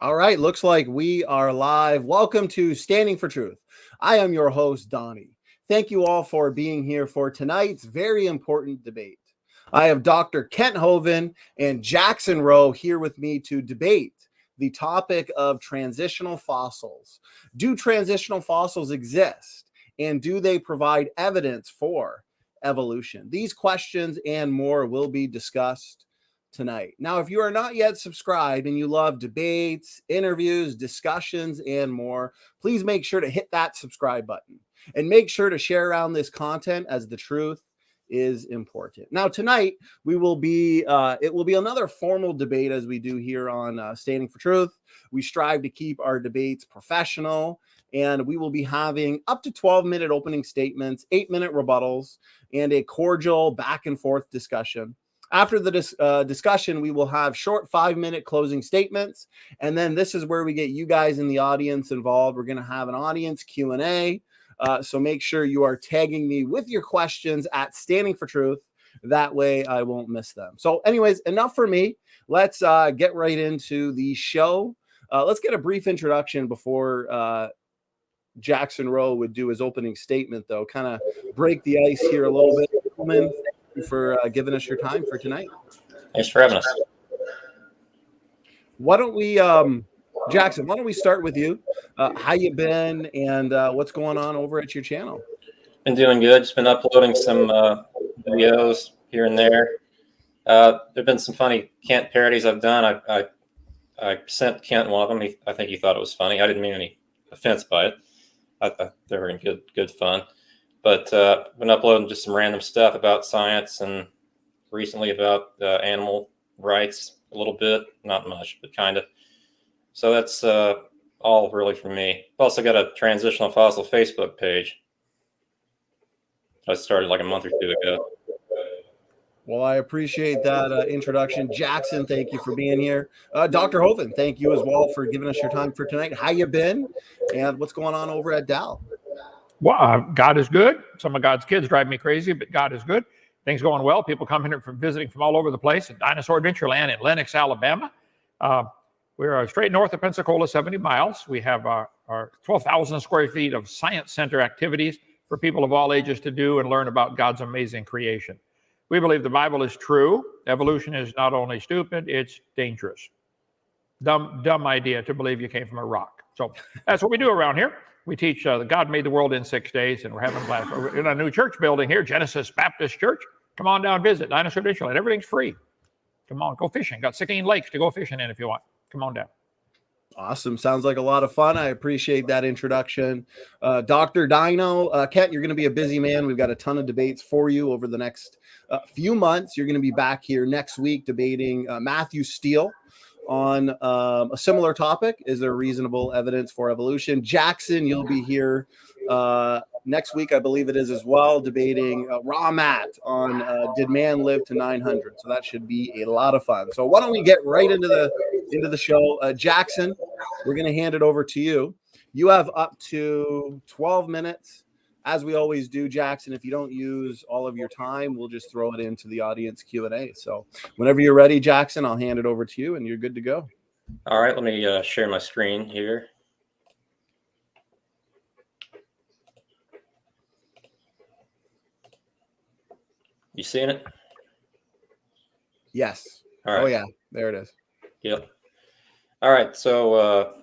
All right, looks like we are live. Welcome to Standing for Truth. I am your host, Donnie. Thank you all for being here for tonight's very important debate. I have Dr. Kent Hovind and Jackson Roe here with me to debate the topic of transitional fossils. Do transitional fossils exist? And do they provide evidence for evolution? These questions and more will be discussed tonight. Now, if you are not yet subscribed and you love debates, interviews, discussions, and more, please make sure to hit that subscribe button and make sure to share around this content, as the truth is important. Now, tonight it will be another formal debate, as we do here on Standing for Truth. We strive to keep our debates professional, and we will be having up to 12-minute opening statements, 8-minute rebuttals, and a cordial back and forth discussion. After the discussion, we will have short 5-minute closing statements, and then this is where we get you guys in the audience involved. We're going to have an audience Q&A, so make sure you are tagging me with your questions at Standing for Truth. That way I won't miss them. So anyways, enough for me. Let's get right into the show. Let's get a brief introduction before Jackson Roe would do his opening statement, though. Kind of break the ice here a little bit. Thank you for giving us your time for tonight. Thanks for having us. Why don't we, Jackson, why don't we start with you? How you been and what's going on over at your channel? Been doing good. Just been uploading some videos here and there. There've been some funny Kent parodies I've done. I sent Kent one of them. I think he thought it was funny. I didn't mean any offense by it. I thought they were good fun. But I've been uploading just some random stuff about science and recently about animal rights a little bit, not much, but kind of. So that's all really for me. I've also got a Transitional Fossil Facebook page. I started like a month or two ago. Well, I appreciate that introduction. Jackson, thank you for being here. Dr. Hovind, thank you as well for giving us your time for tonight. How you been? And what's going on over at Dal? Well, God is good. Some of God's kids drive me crazy, but God is good. Things going well. People come here from visiting from all over the place at Dinosaur Adventureland in Lenox, Alabama. We're straight north of Pensacola, 70 miles. We have our 12,000 square feet of science center activities for people of all ages to do and learn about God's amazing creation. We believe the Bible is true. Evolution is not only stupid, it's dangerous. Dumb idea to believe you came from a rock. So that's what we do around here. We teach that God made the world in 6 days, and we're having a blast. We're in a new church building here, Genesis Baptist Church. Come on down, visit Dinosaur Adventureland. Everything's free. Come on, go fishing. Got 16 lakes to go fishing in if you want. Come on down. Awesome. Sounds like a lot of fun. I appreciate that introduction. Dr. Dino, Kent, you're going to be a busy man. We've got a ton of debates for you over the next few months. You're going to be back here next week debating Matthew Steele on a similar topic. Is there reasonable evidence for evolution? Jackson, you'll be here next week, I believe it is as well, debating Raw Matt on did man live to 900? So that should be a lot of fun. So why don't we get right into the show? Jackson, we're going to hand it over to you. You have up to 12 minutes. As we always do, Jackson, if you don't use all of your time, we'll just throw it into the audience Q&A. So whenever you're ready, Jackson, I'll hand it over to you and you're good to go. All right, let me share my screen here. You seeing it? Yes. All right. Oh, yeah. There it is. Yep. All right, so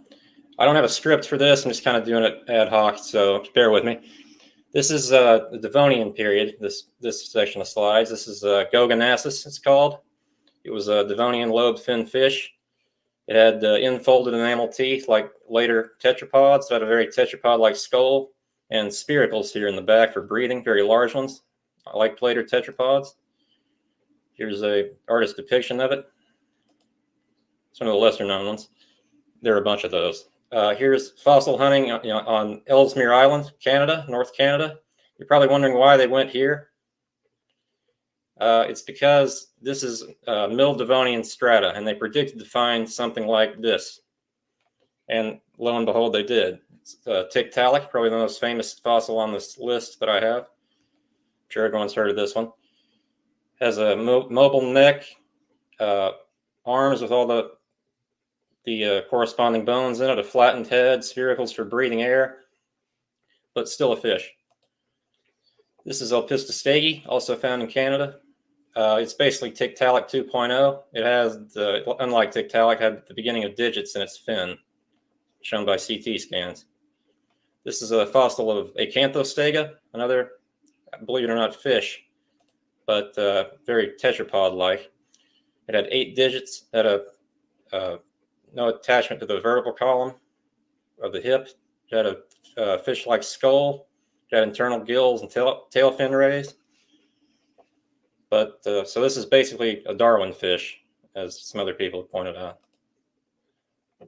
I don't have a script for this. I'm just kind of doing it ad hoc, so bear with me. This is the Devonian period, this section of slides. This is Gogonasus, it's called. It was a Devonian lobe-fin fish. It had infolded enamel teeth like later tetrapods. So it had a very tetrapod-like skull and spiracles here in the back for breathing, very large ones, like later tetrapods. Here's a artist depiction of it. It's one of the lesser-known ones. There are a bunch of those. Here's fossil hunting on Ellesmere Island, Canada, North Canada. You're probably wondering why they went here. It's because this is Middle Devonian strata, and they predicted to find something like this. And lo and behold, they did. It's Tiktaalik, probably the most famous fossil on this list that I have. I'm sure everyone's heard of this one. Has a mobile neck, arms with all the the corresponding bones in it, a flattened head, spiracles for breathing air, but still a fish. This is Echthyostega, also found in Canada. It's basically Tiktaalik 2.0. It has, unlike Tiktaalik, had the beginning of digits in its fin, shown by CT scans. This is a fossil of Acanthostega, another, believe it or not, fish, but very tetrapod-like. It had 8 digits, had no attachment to the vertical column of the hip. It had a fish-like skull. It had internal gills and tail fin rays. But so this is basically a Darwin fish, as some other people have pointed out.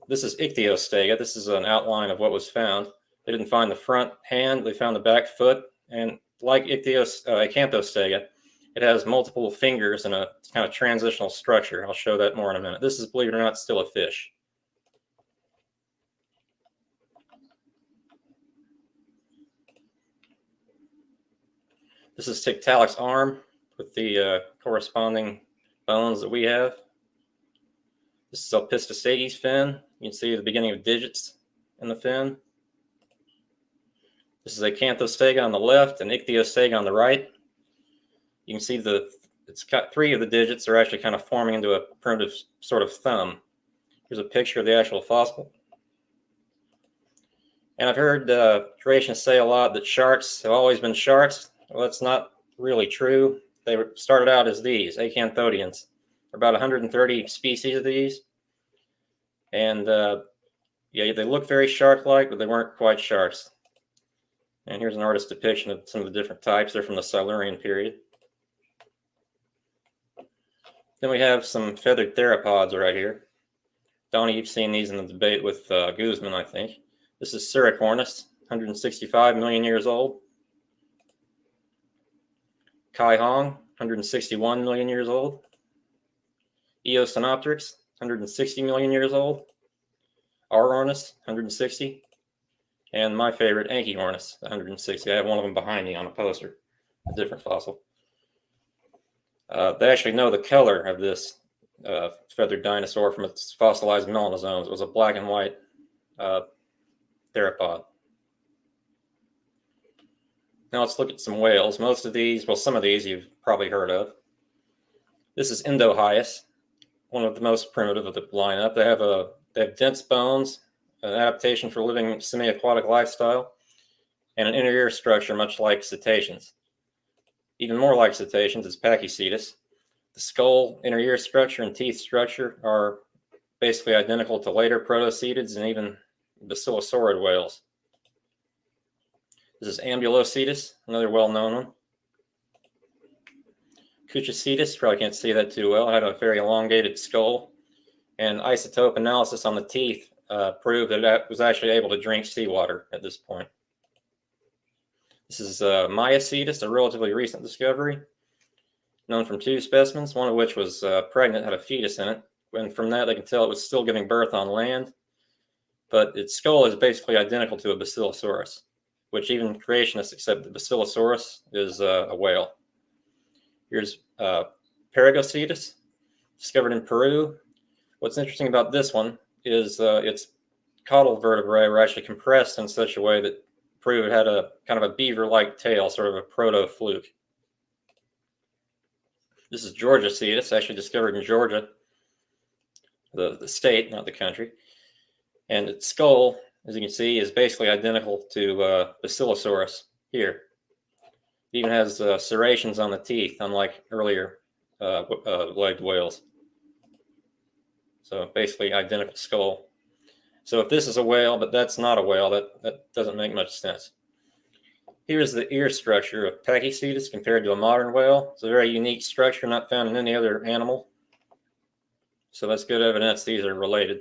This is Ichthyostega. This is an outline of what was found. They didn't find the front hand. They found the back foot. And like Acanthostega, it has multiple fingers and a kind of transitional structure. I'll show that more in a minute. This is, believe it or not, still a fish. This is Tiktaalik's arm with the corresponding bones that we have. This is Episthostega's fin. You can see the beginning of digits in the fin. This is Acanthostega on the left and Ichthyostega on the right. You can see it's got 3 of the digits are actually kind of forming into a primitive sort of thumb. Here's a picture of the actual fossil. And I've heard creationists say a lot that sharks have always been sharks. Well, that's not really true. They started out as these, acanthodians. There are about 130 species of these. And yeah, they look very shark-like, but they weren't quite sharks. And here's an artist's depiction of some of the different types. They're from the Silurian period. Then we have some feathered theropods right here. Donnie, you've seen these in the debate with Guzman, I think. This is Siricornis, 165 million years old. Kai Hong, 161 million years old. Eosinopteryx, 160 million years old. Arornis, 160. And my favorite, Anchihornis, 160. I have one of them behind me on a poster, a different fossil. They actually know the color of this feathered dinosaur from its fossilized melanosomes. It was a black and white theropod. Now let's look at some whales. Most of these, well, some of these you've probably heard of. This is Endohyus, one of the most primitive of the lineup. They have dense bones, an adaptation for living semi-aquatic lifestyle, and an inner ear structure much like cetaceans. Even more like cetaceans is Perigocetus. The skull, inner ear structure, and teeth structure are basically identical to later protocetids and even basilosaurid whales. This is Ambulocetus, another well-known one. Cuchicitus, probably can't see that too well. It had a very elongated skull. And isotope analysis on the teeth proved that it was actually able to drink seawater at this point. This is Myocetus, a relatively recent discovery, known from 2 specimens, one of which was pregnant, had a fetus in it. And from that, they can tell it was still giving birth on land. But its skull is basically identical to a Basilosaurus, which even creationists accept that Basilosaurus is a whale. Here's Perigocetus, discovered in Peru. What's interesting about this one is its caudal vertebrae were actually compressed in such a way that proved it had a kind of a beaver-like tail, sort of a proto-fluke. This is Georgiacetus, actually discovered in Georgia, the state, not the country. And its skull, as you can see, is basically identical to Basilosaurus here. It even has serrations on the teeth, unlike earlier legged whales. So basically identical skull. So if this is a whale, but that's not a whale, that doesn't make much sense. Here's the ear structure of Perigocetus compared to a modern whale. It's a very unique structure, not found in any other animal. So that's good evidence these are related.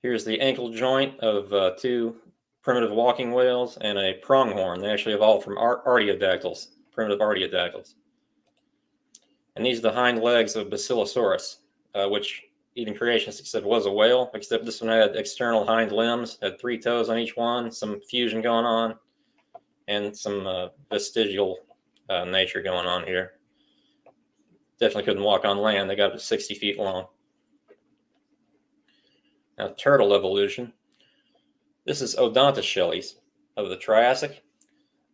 Here's the ankle joint of 2 primitive walking whales and a pronghorn. They actually evolved from artiodactyls, primitive artiodactyls. And these are the hind legs of Basilosaurus, which even creationists said was a whale, except this one had external hind limbs, had 3 toes on each one, some fusion going on, and some vestigial nature going on here. Definitely couldn't walk on land. They got up to 60 feet long. Now, turtle evolution. This is Odontochelys of the Triassic.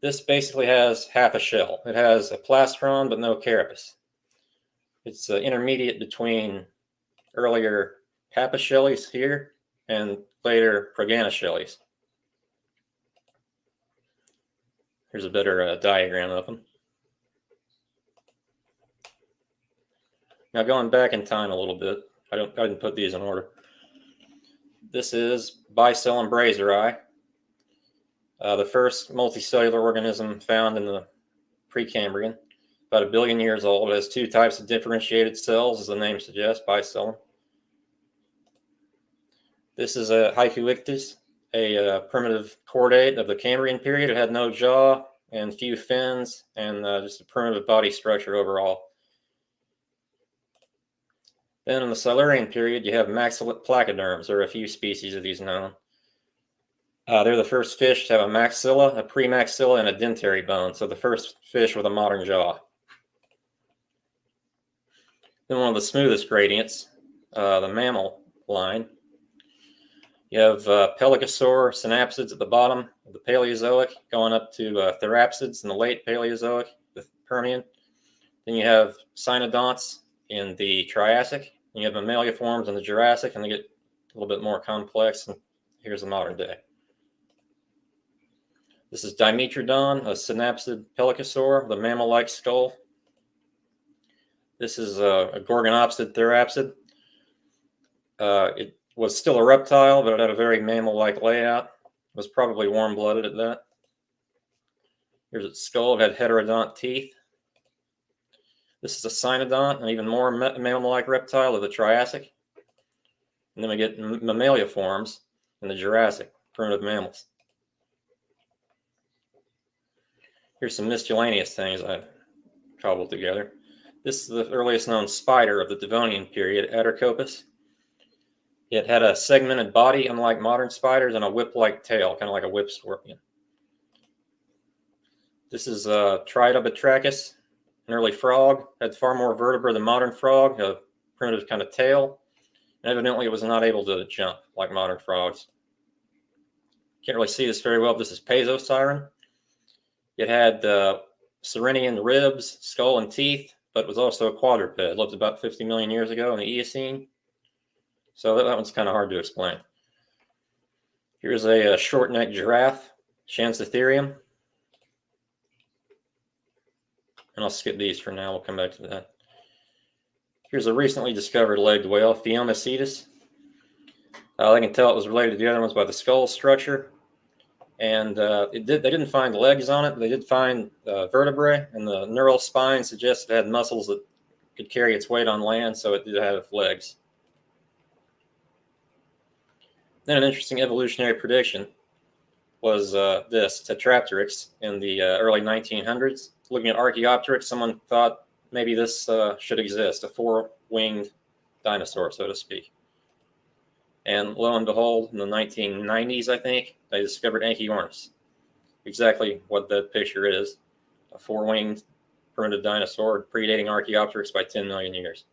This basically has half a shell. It has a plastron but no carapace. It's intermediate between earlier Papachelys here and later Proganochelys. Here's a better diagram of them. Now going back in time a little bit, I didn't put these in order. This is Bicellum brazeri, the first multicellular organism found in the Precambrian, about 1 billion years old. It has 2 types of differentiated cells, as the name suggests, bicellum. This is a Ichthyostega, a primitive chordate of the Cambrian period. It had no jaw and few fins, and just a primitive body structure overall. Then in the Silurian period, you have maxillate placoderms. There are a few species of these known. They're the first fish to have a maxilla, a premaxilla, and a dentary bone. So the first fish with a modern jaw. Then one of the smoothest gradients, the mammal line. You have pelycosaur synapsids at the bottom of the Paleozoic, going up to therapsids in the late Paleozoic, the Permian. Then you have cynodonts in the Triassic. You have mammaliaforms in the Jurassic, and they get a little bit more complex. And here's the modern day. This is Dimetrodon, a synapsid pelycosaur, the mammal-like skull. This is a Gorgonopsid therapsid. It was still a reptile, but it had a very mammal-like layout. It was probably warm-blooded at that. Here's its skull. It had heterodont teeth. This is a cynodont, an even more mammal-like reptile of the Triassic. And then we get mammaliaforms in the Jurassic, primitive mammals. Here's some miscellaneous things I cobbled together. This is the earliest known spider of the Devonian period, Atrocopus. It had a segmented body, unlike modern spiders, and a whip-like tail, kind of like a whip scorpion. This is Tridobatrachus, an early frog. Had far more vertebrae than modern frog, a primitive kind of tail. And evidently it was not able to jump like modern frogs. Can't really see this very well, but this is Pasosiren. It had Sirenian ribs, skull, and teeth, but was also a quadruped. It lived about 50 million years ago in the Eocene. So that one's kind of hard to explain. Here's a short-necked giraffe, Shansatherium. And I'll skip these for now. We'll come back to that. Here's a recently discovered legged whale, Theomocetus. They can tell it was related to the other ones by the skull structure. And they didn't find legs on it, but they did find vertebrae, and the neural spine suggests it had muscles that could carry its weight on land, so it did have legs. Then an interesting evolutionary prediction was this, Tetrapteryx in the early 1900s. Looking at Archaeopteryx, someone thought maybe this should exist, a 4-winged dinosaur, so to speak. And lo and behold, in the 1990s, I think, they discovered Endohyus. Exactly what that picture is, a 4-winged primitive dinosaur predating Archaeopteryx by 10 million years.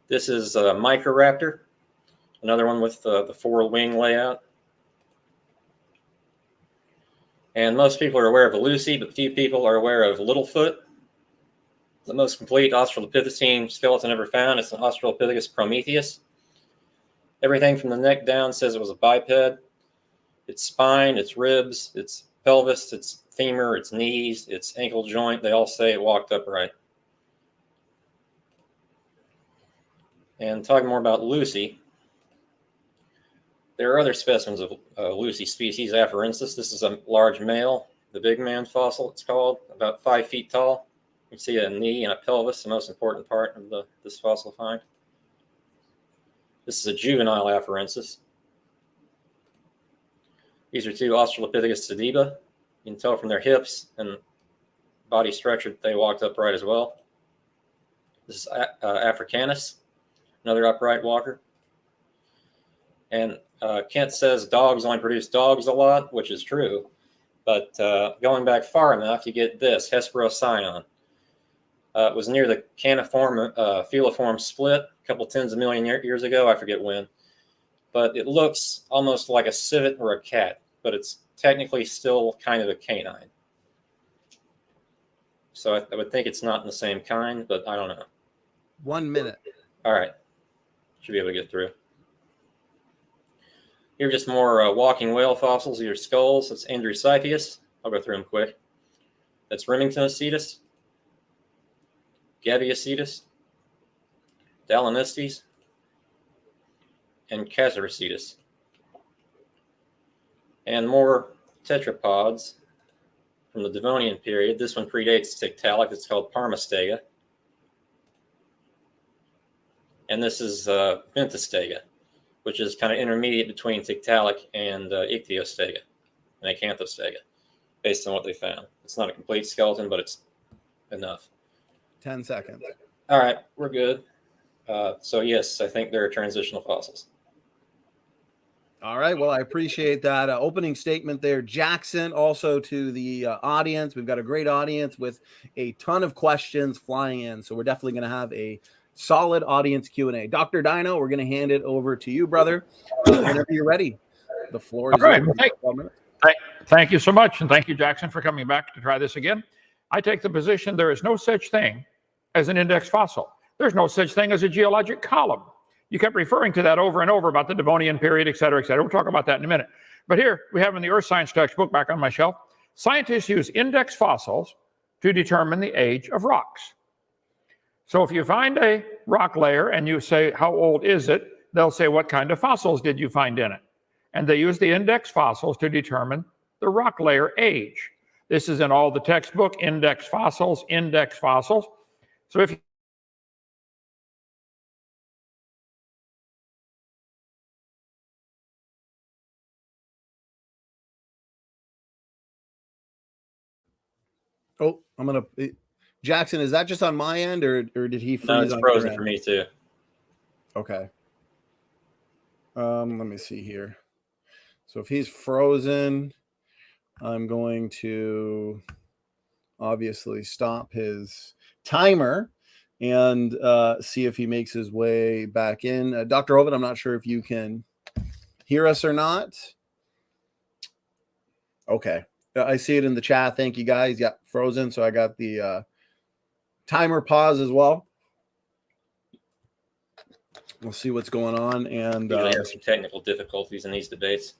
This is a Microraptor, another one with the 4-wing layout. And most people are aware of Lucy, but few people are aware of Littlefoot, the most complete Australopithecine skeleton ever found. It's an Australopithecus prometheus. Everything from the neck down says it was a biped. Its spine, its ribs, its pelvis, its femur, its knees, its ankle joint, they all say it walked upright. And talking more about Lucy, there are other specimens of Lucy species, Afarensis. This is a large male, the big man fossil, it's called, about 5 feet tall. You can see a knee and a pelvis, the most important part of this fossil find. This is a juvenile Afarensis. These are 2 Australopithecus sediba. You can tell from their hips and body structure that they walked upright as well. This is Africanus, another upright walker. And Kent says dogs only produce dogs a lot, which is true. But going back far enough, you get this, Hesperocyon. It was near the caniform, filiform split a couple tens of million years ago. I forget when. but it looks almost like a civet or a cat, but it's technically still kind of a canine. So I would think it's not in the same kind, but I don't know. 1 minute. All right. Should be able to get through. Here are just more walking whale fossils. These are skulls. That's Endohyus. I'll go through them quick. That's Rebuttal, Gaviacetus, Dalanistes, and Casaracetus. And more tetrapods from the Devonian period. This one predates Tiktaalik. It's called Parmastega. And this is Ventostega, which is kind of intermediate between Tiktaalik and Ichthyostega and Acanthostega, based on what they found. It's not a complete skeleton, but it's enough. 10 seconds. All right, we're good. So yes, I think they're transitional fossils. All right. Well, I appreciate that opening statement there, Jackson. Also to the audience, we've got a great audience with a ton of questions flying in. So we're definitely going to have a solid audience Q&A. Dr. Dino, we're going to hand it over to you, brother. Whenever you're ready, the floor is yours. Thank you so much. And thank you, Jackson, for coming back to try this again. I take the position there is no such thing as an index fossil. There's no such thing as a geologic column. You kept referring to that over and over about the Devonian period, et cetera, et cetera. We'll talk about that in a minute. But here we have in the Earth Science textbook back on my shelf, scientists use index fossils to determine the age of rocks. So if you find a rock layer and you say, how old is it? They'll say, what kind of fossils did you find in it? And they use the index fossils to determine the rock layer age. This is in all the textbook, index fossils, index fossils. So if Oh, I'm going to... Jackson, is that just on my end, or did he freeze? No, it's on frozen your for end? me too. Okay. Let me see here. So if he's frozen, I'm going to obviously stop his timer and see if he makes his way back in. Dr. Hovind, I'm not sure if you can hear us or not. Okay. I see it in the chat. Thank you, guys. Yeah, frozen. So I got the timer pause as well. We'll see what's going on. And Usually have some technical difficulties in these debates.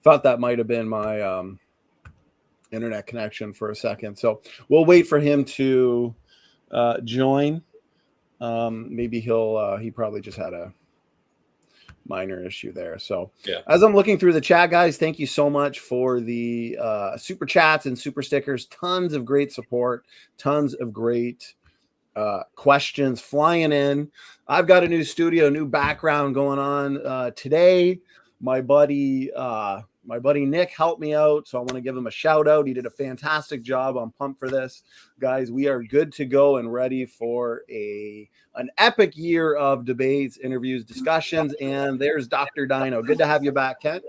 Thought that might have been my internet connection for a second. So we'll wait for him to join. Maybe he probably just had a minor issue there. So yeah. As I'm looking through the chat, guys, thank you so much for the super chats and super stickers. Tons of great support, tons of great questions flying in. I've got a new studio, new background going on today. My buddy Nick helped me out, so I want to give him a shout out. He did a fantastic job. I'm pumped for this. Guys, we are good to go and ready for an epic year of debates, interviews, discussions, and there's Dr. Dino. Good to have you back, Kent.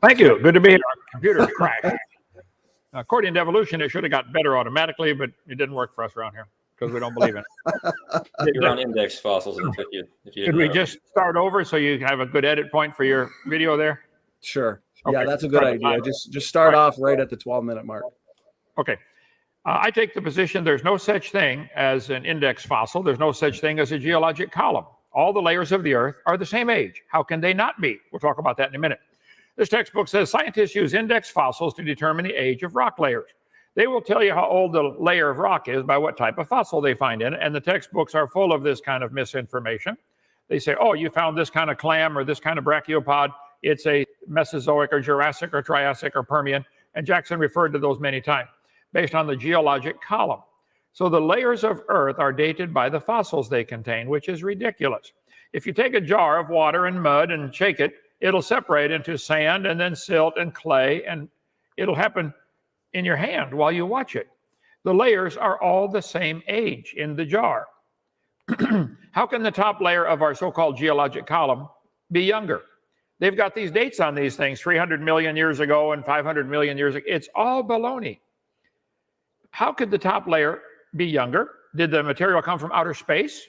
Thank you. Good to be here. Our computer's cracked. According to evolution, it should have got better automatically, but it didn't work for us around here because we don't believe in it. You're on index fossils if you Could we just start over so you have a good edit point for your video there? Sure. Okay. Yeah, that's a good idea. Just start off right at the 12-minute mark. Okay. I take the position there's no such thing as an index fossil. There's no such thing as a geologic column. All the layers of the Earth are the same age. How can they not be? We'll talk about that in a minute. This textbook says scientists use index fossils to determine the age of rock layers. They will tell you how old the layer of rock is by what type of fossil they find in it, and the textbooks are full of this kind of misinformation. They say, oh, you found this kind of clam or this kind of brachiopod. It's a Mesozoic or Jurassic or Triassic or Permian, and Jackson referred to those many times, based on the geologic column. So the layers of Earth are dated by the fossils they contain, which is ridiculous. If you take a jar of water and mud and shake it, it'll separate into sand and then silt and clay, and it'll happen in your hand while you watch it. The layers are all the same age in the jar. How can the top layer of our so-called geologic column be younger? They've got these dates on these things, 300 million years ago and 500 million years ago. It's all baloney. How could the top layer be younger? Did the material come from outer space?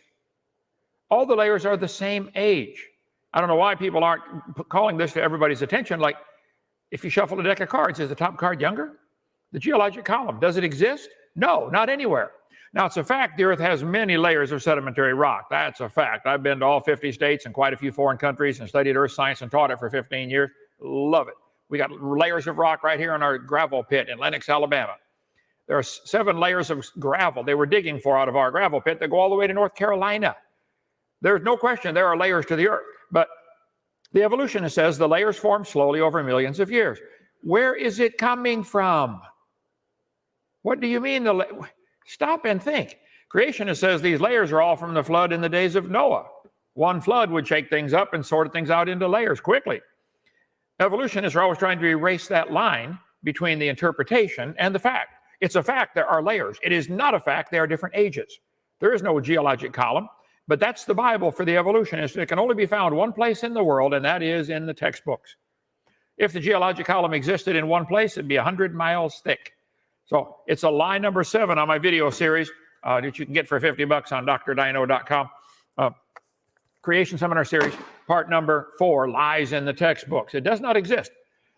All the layers are the same age. I don't know why people aren't calling this to everybody's attention. Like, if you shuffle a deck of cards, is the top card younger? The geologic column, does it exist? No, not anywhere. Now, it's a fact the Earth has many layers of sedimentary rock. That's a fact. I've been to all 50 states and quite a few foreign countries and studied earth science and taught it for 15 years. Love it. We got layers of rock right here in our gravel pit in Lenox, Alabama. There are 7 layers of gravel they were digging for out of our gravel pit that go all the way to North Carolina. There's no question there are layers to the Earth, but the evolutionist says the layers form slowly over millions of years. Where is it coming from? What do you mean? Stop and think. Creationist says these layers are all from the flood in the days of Noah. One flood would shake things up and sort things out into layers quickly. Evolutionists are always trying to erase that line between the interpretation and the fact. It's a fact there are layers. It is not a fact there are different ages. There is no geologic column, but that's the Bible for the evolutionist. It can only be found one place in the world, and that is in the textbooks. If the geologic column existed in one place, it'd be 100 miles thick. So it's a lie number 7 on my video series that you can get for $50 on drdino.com. Creation Seminar Series, part number 4, Lies in the Textbooks. It does not exist.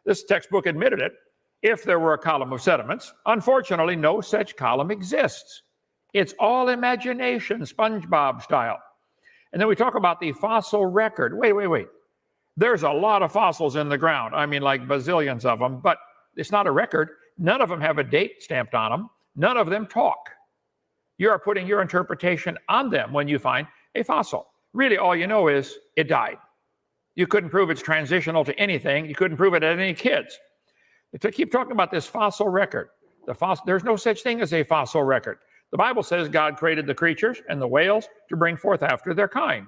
This textbook admitted it if there were a column of sediments. Unfortunately, no such column exists. It's all imagination, SpongeBob style. And then we talk about the fossil record. Wait. There's a lot of fossils in the ground. I mean, like bazillions of them, but it's not a record. None of them have a date stamped on them. None of them talk. You are putting your interpretation on them when you find a fossil. Really, all you know is it died. You couldn't prove it's transitional to anything. You couldn't prove it at any kids. To keep talking about this fossil record, there's no such thing as a fossil record. The Bible says God created the creatures and the whales to bring forth after their kind.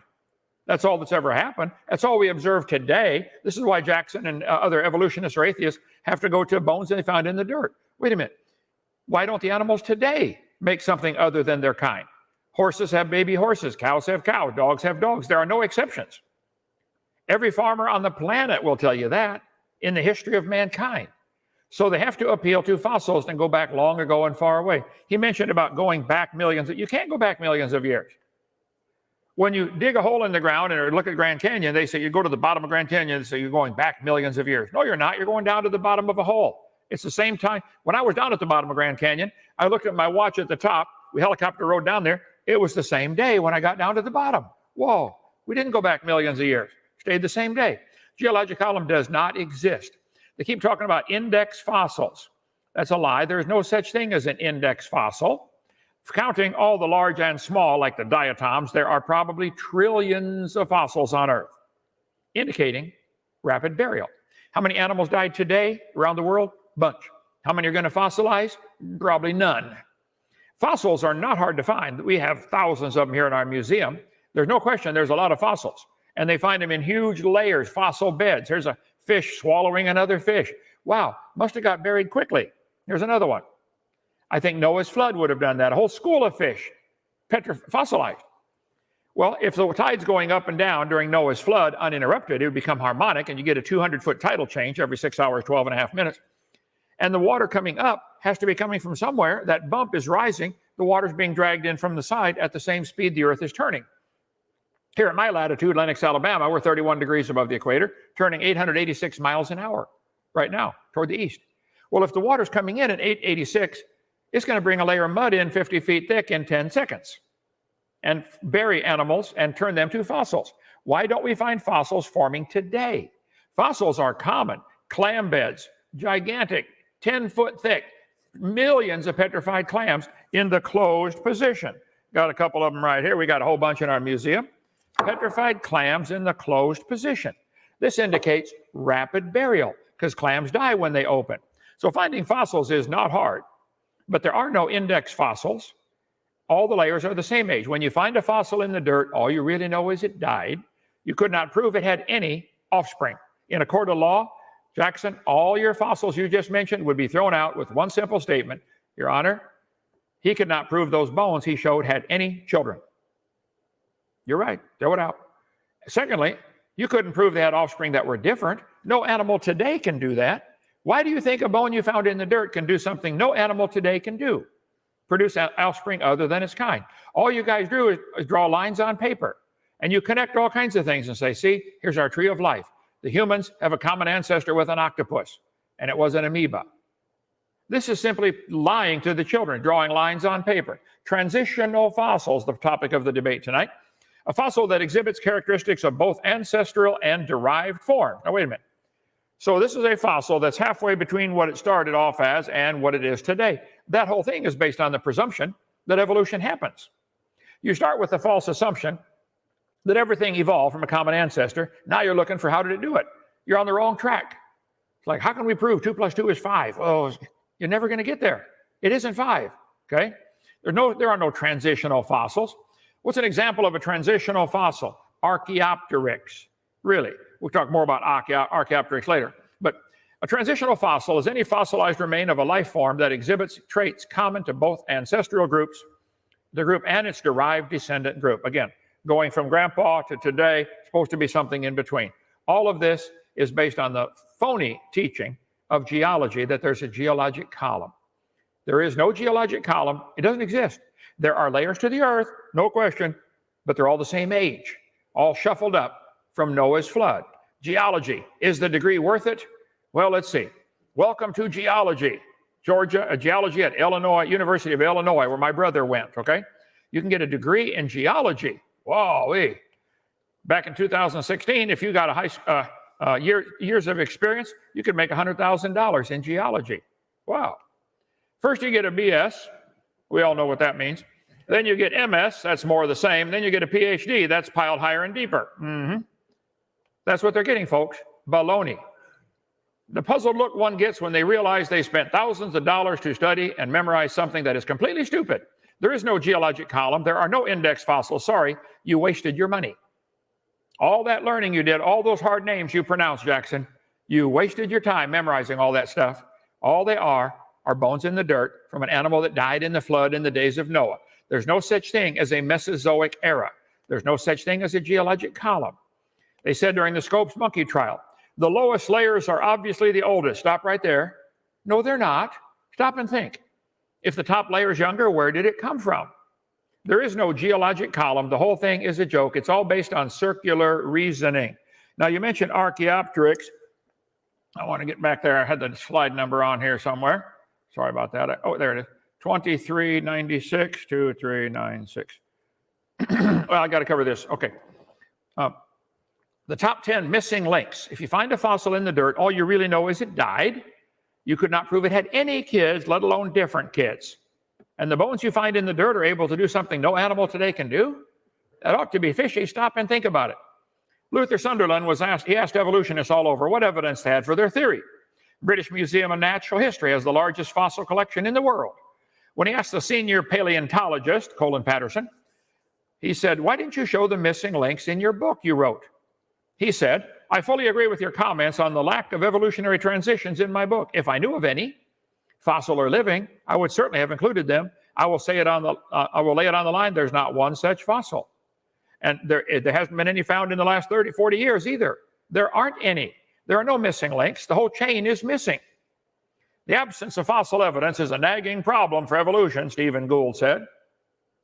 That's all that's ever happened. That's all we observe today. This is why Jackson and other evolutionists or atheists have to go to bones they found in the dirt. Wait a minute. Why don't the animals today make something other than their kind? Horses have baby horses. Cows have cows. Dogs have dogs. There are no exceptions. Every farmer on the planet will tell you that in the history of mankind. So they have to appeal to fossils and go back long ago and far away. He mentioned about going back millions. You can't go back millions of years. When you dig a hole in the ground and look at Grand Canyon, they say you go to the bottom of Grand Canyon, they say you're going back millions of years. No, you're not. You're going down to the bottom of a hole. It's the same time. When I was down at the bottom of Grand Canyon, I looked at my watch at the top. We helicopter rode down there. It was the same day when I got down to the bottom. Whoa, we didn't go back millions of years. Stayed the same day. Geologic column does not exist. They keep talking about index fossils. That's a lie. There's no such thing as an index fossil. Counting all the large and small, like the diatoms, there are probably trillions of fossils on Earth, indicating rapid burial. How many animals died today around the world? Bunch. How many are going to fossilize? Probably none. Fossils are not hard to find. We have thousands of them here in our museum. There's no question there's a lot of fossils, and they find them in huge layers, fossil beds. Here's a fish swallowing another fish. Wow, must have got buried quickly. Here's another one. I think Noah's flood would have done that. A whole school of fish fossilized. Well, if the tide's going up and down during Noah's flood uninterrupted, it would become harmonic, and you get a 200-foot tidal change every 6 hours, 12 and a half minutes. And the water coming up has to be coming from somewhere. That bump is rising. The water's being dragged in from the side at the same speed the Earth is turning. Here at my latitude, Lenox, Alabama, we're 31 degrees above the equator, turning 886 miles an hour right now toward the east. Well, if the water's coming in at 886, it's going to bring a layer of mud in 50 feet thick in 10 seconds and bury animals and turn them to fossils. Why don't we find fossils forming today? Fossils are common. Clam beds, gigantic, 10-foot thick, millions of petrified clams in the closed position. Got a couple of them right here. We got a whole bunch in our museum. Petrified clams in the closed position. This indicates rapid burial because clams die when they open. So finding fossils is not hard. But there are no index fossils. All the layers are the same age. When you find a fossil in the dirt, all you really know is it died. You could not prove it had any offspring. In a court of law, Jackson, all your fossils you just mentioned would be thrown out with one simple statement. Your Honor, he could not prove those bones he showed had any children. You're right. Throw it out. Secondly, you couldn't prove they had offspring that were different. No animal today can do that. Why do you think a bone you found in the dirt can do something no animal today can do? Produce offspring other than its kind. All you guys do is draw lines on paper And you connect all kinds of things and say, see, here's our tree of life. The humans have a common ancestor with an octopus, and it was an amoeba. This is simply lying to the children, drawing lines on paper. Transitional fossils, the topic of the debate tonight. A fossil that exhibits characteristics of both ancestral and derived form. Now, wait a minute. So this is a fossil that's halfway between what it started off as and what it is today. That whole thing is based on the presumption that evolution happens. You start with the false assumption that everything evolved from a common ancestor. Now you're looking for how did it do it. You're on the wrong track. It's like, how can we prove 2 + 2 is 5? Oh, you're never going to get there. It isn't 5, okay? There are no transitional fossils. What's an example of a transitional fossil? Archaeopteryx. Really, we'll talk more about Archaeopteryx later. But a transitional fossil is any fossilized remain of a life form that exhibits traits common to both ancestral groups, the group and its derived descendant group. Again, going from grandpa to today, supposed to be something in between. All of this is based on the phony teaching of geology that there's a geologic column. There is no geologic column. It doesn't exist. There are layers to the earth, no question, but they're all the same age, all shuffled up from Noah's flood. Geology, is the degree worth it? Well, let's see. Welcome to geology, Georgia, geology at University of Illinois, where my brother went, okay? You can get a degree in geology. Whoa, back in 2016, if you got years of experience, you could make $100,000 in geology. Wow. First you get a BS. We all know what that means. Then you get MS, that's more of the same. Then you get a PhD, that's piled higher and deeper. That's what they're getting, folks. Baloney. The puzzled look one gets when they realize they spent thousands of dollars to study and memorize something that is completely stupid. There is no geologic column. There are no index fossils. Sorry, you wasted your money. All that learning you did, all those hard names you pronounced, Jackson, you wasted your time memorizing all that stuff. All they are bones in the dirt from an animal that died in the flood in the days of Noah. There's no such thing as a Mesozoic era. There's no such thing as a geologic column. They said during the Scopes monkey trial, the lowest layers are obviously the oldest. Stop right there. No, they're not. Stop and think. If the top layer is younger, where did it come from? There is no geologic column. The whole thing is a joke. It's all based on circular reasoning. Now, you mentioned Archaeopteryx. I want to get back there. I had the slide number on here somewhere. Sorry about that. Oh, there it is. 2396, 2396. Well, I got to cover this. Okay. The top 10 missing links. If you find a fossil in the dirt, all you really know is it died. You could not prove it had any kids, let alone different kids. And the bones you find in the dirt are able to do something no animal today can do? That ought to be fishy. Stop and think about it. Luther Sunderland asked evolutionists all over what evidence they had for their theory. British Museum of Natural History has the largest fossil collection in the world. When he asked the senior paleontologist, Colin Patterson, he said, why didn't you show the missing links in your book you wrote? He said, I fully agree with your comments on the lack of evolutionary transitions in my book. If I knew of any, fossil or living, I would certainly have included them. I will lay it on the line. There's not one such fossil. And there hasn't been any found in the last 30, 40 years either. There aren't any. There are no missing links. The whole chain is missing. The absence of fossil evidence is a nagging problem for evolution, Stephen Gould said.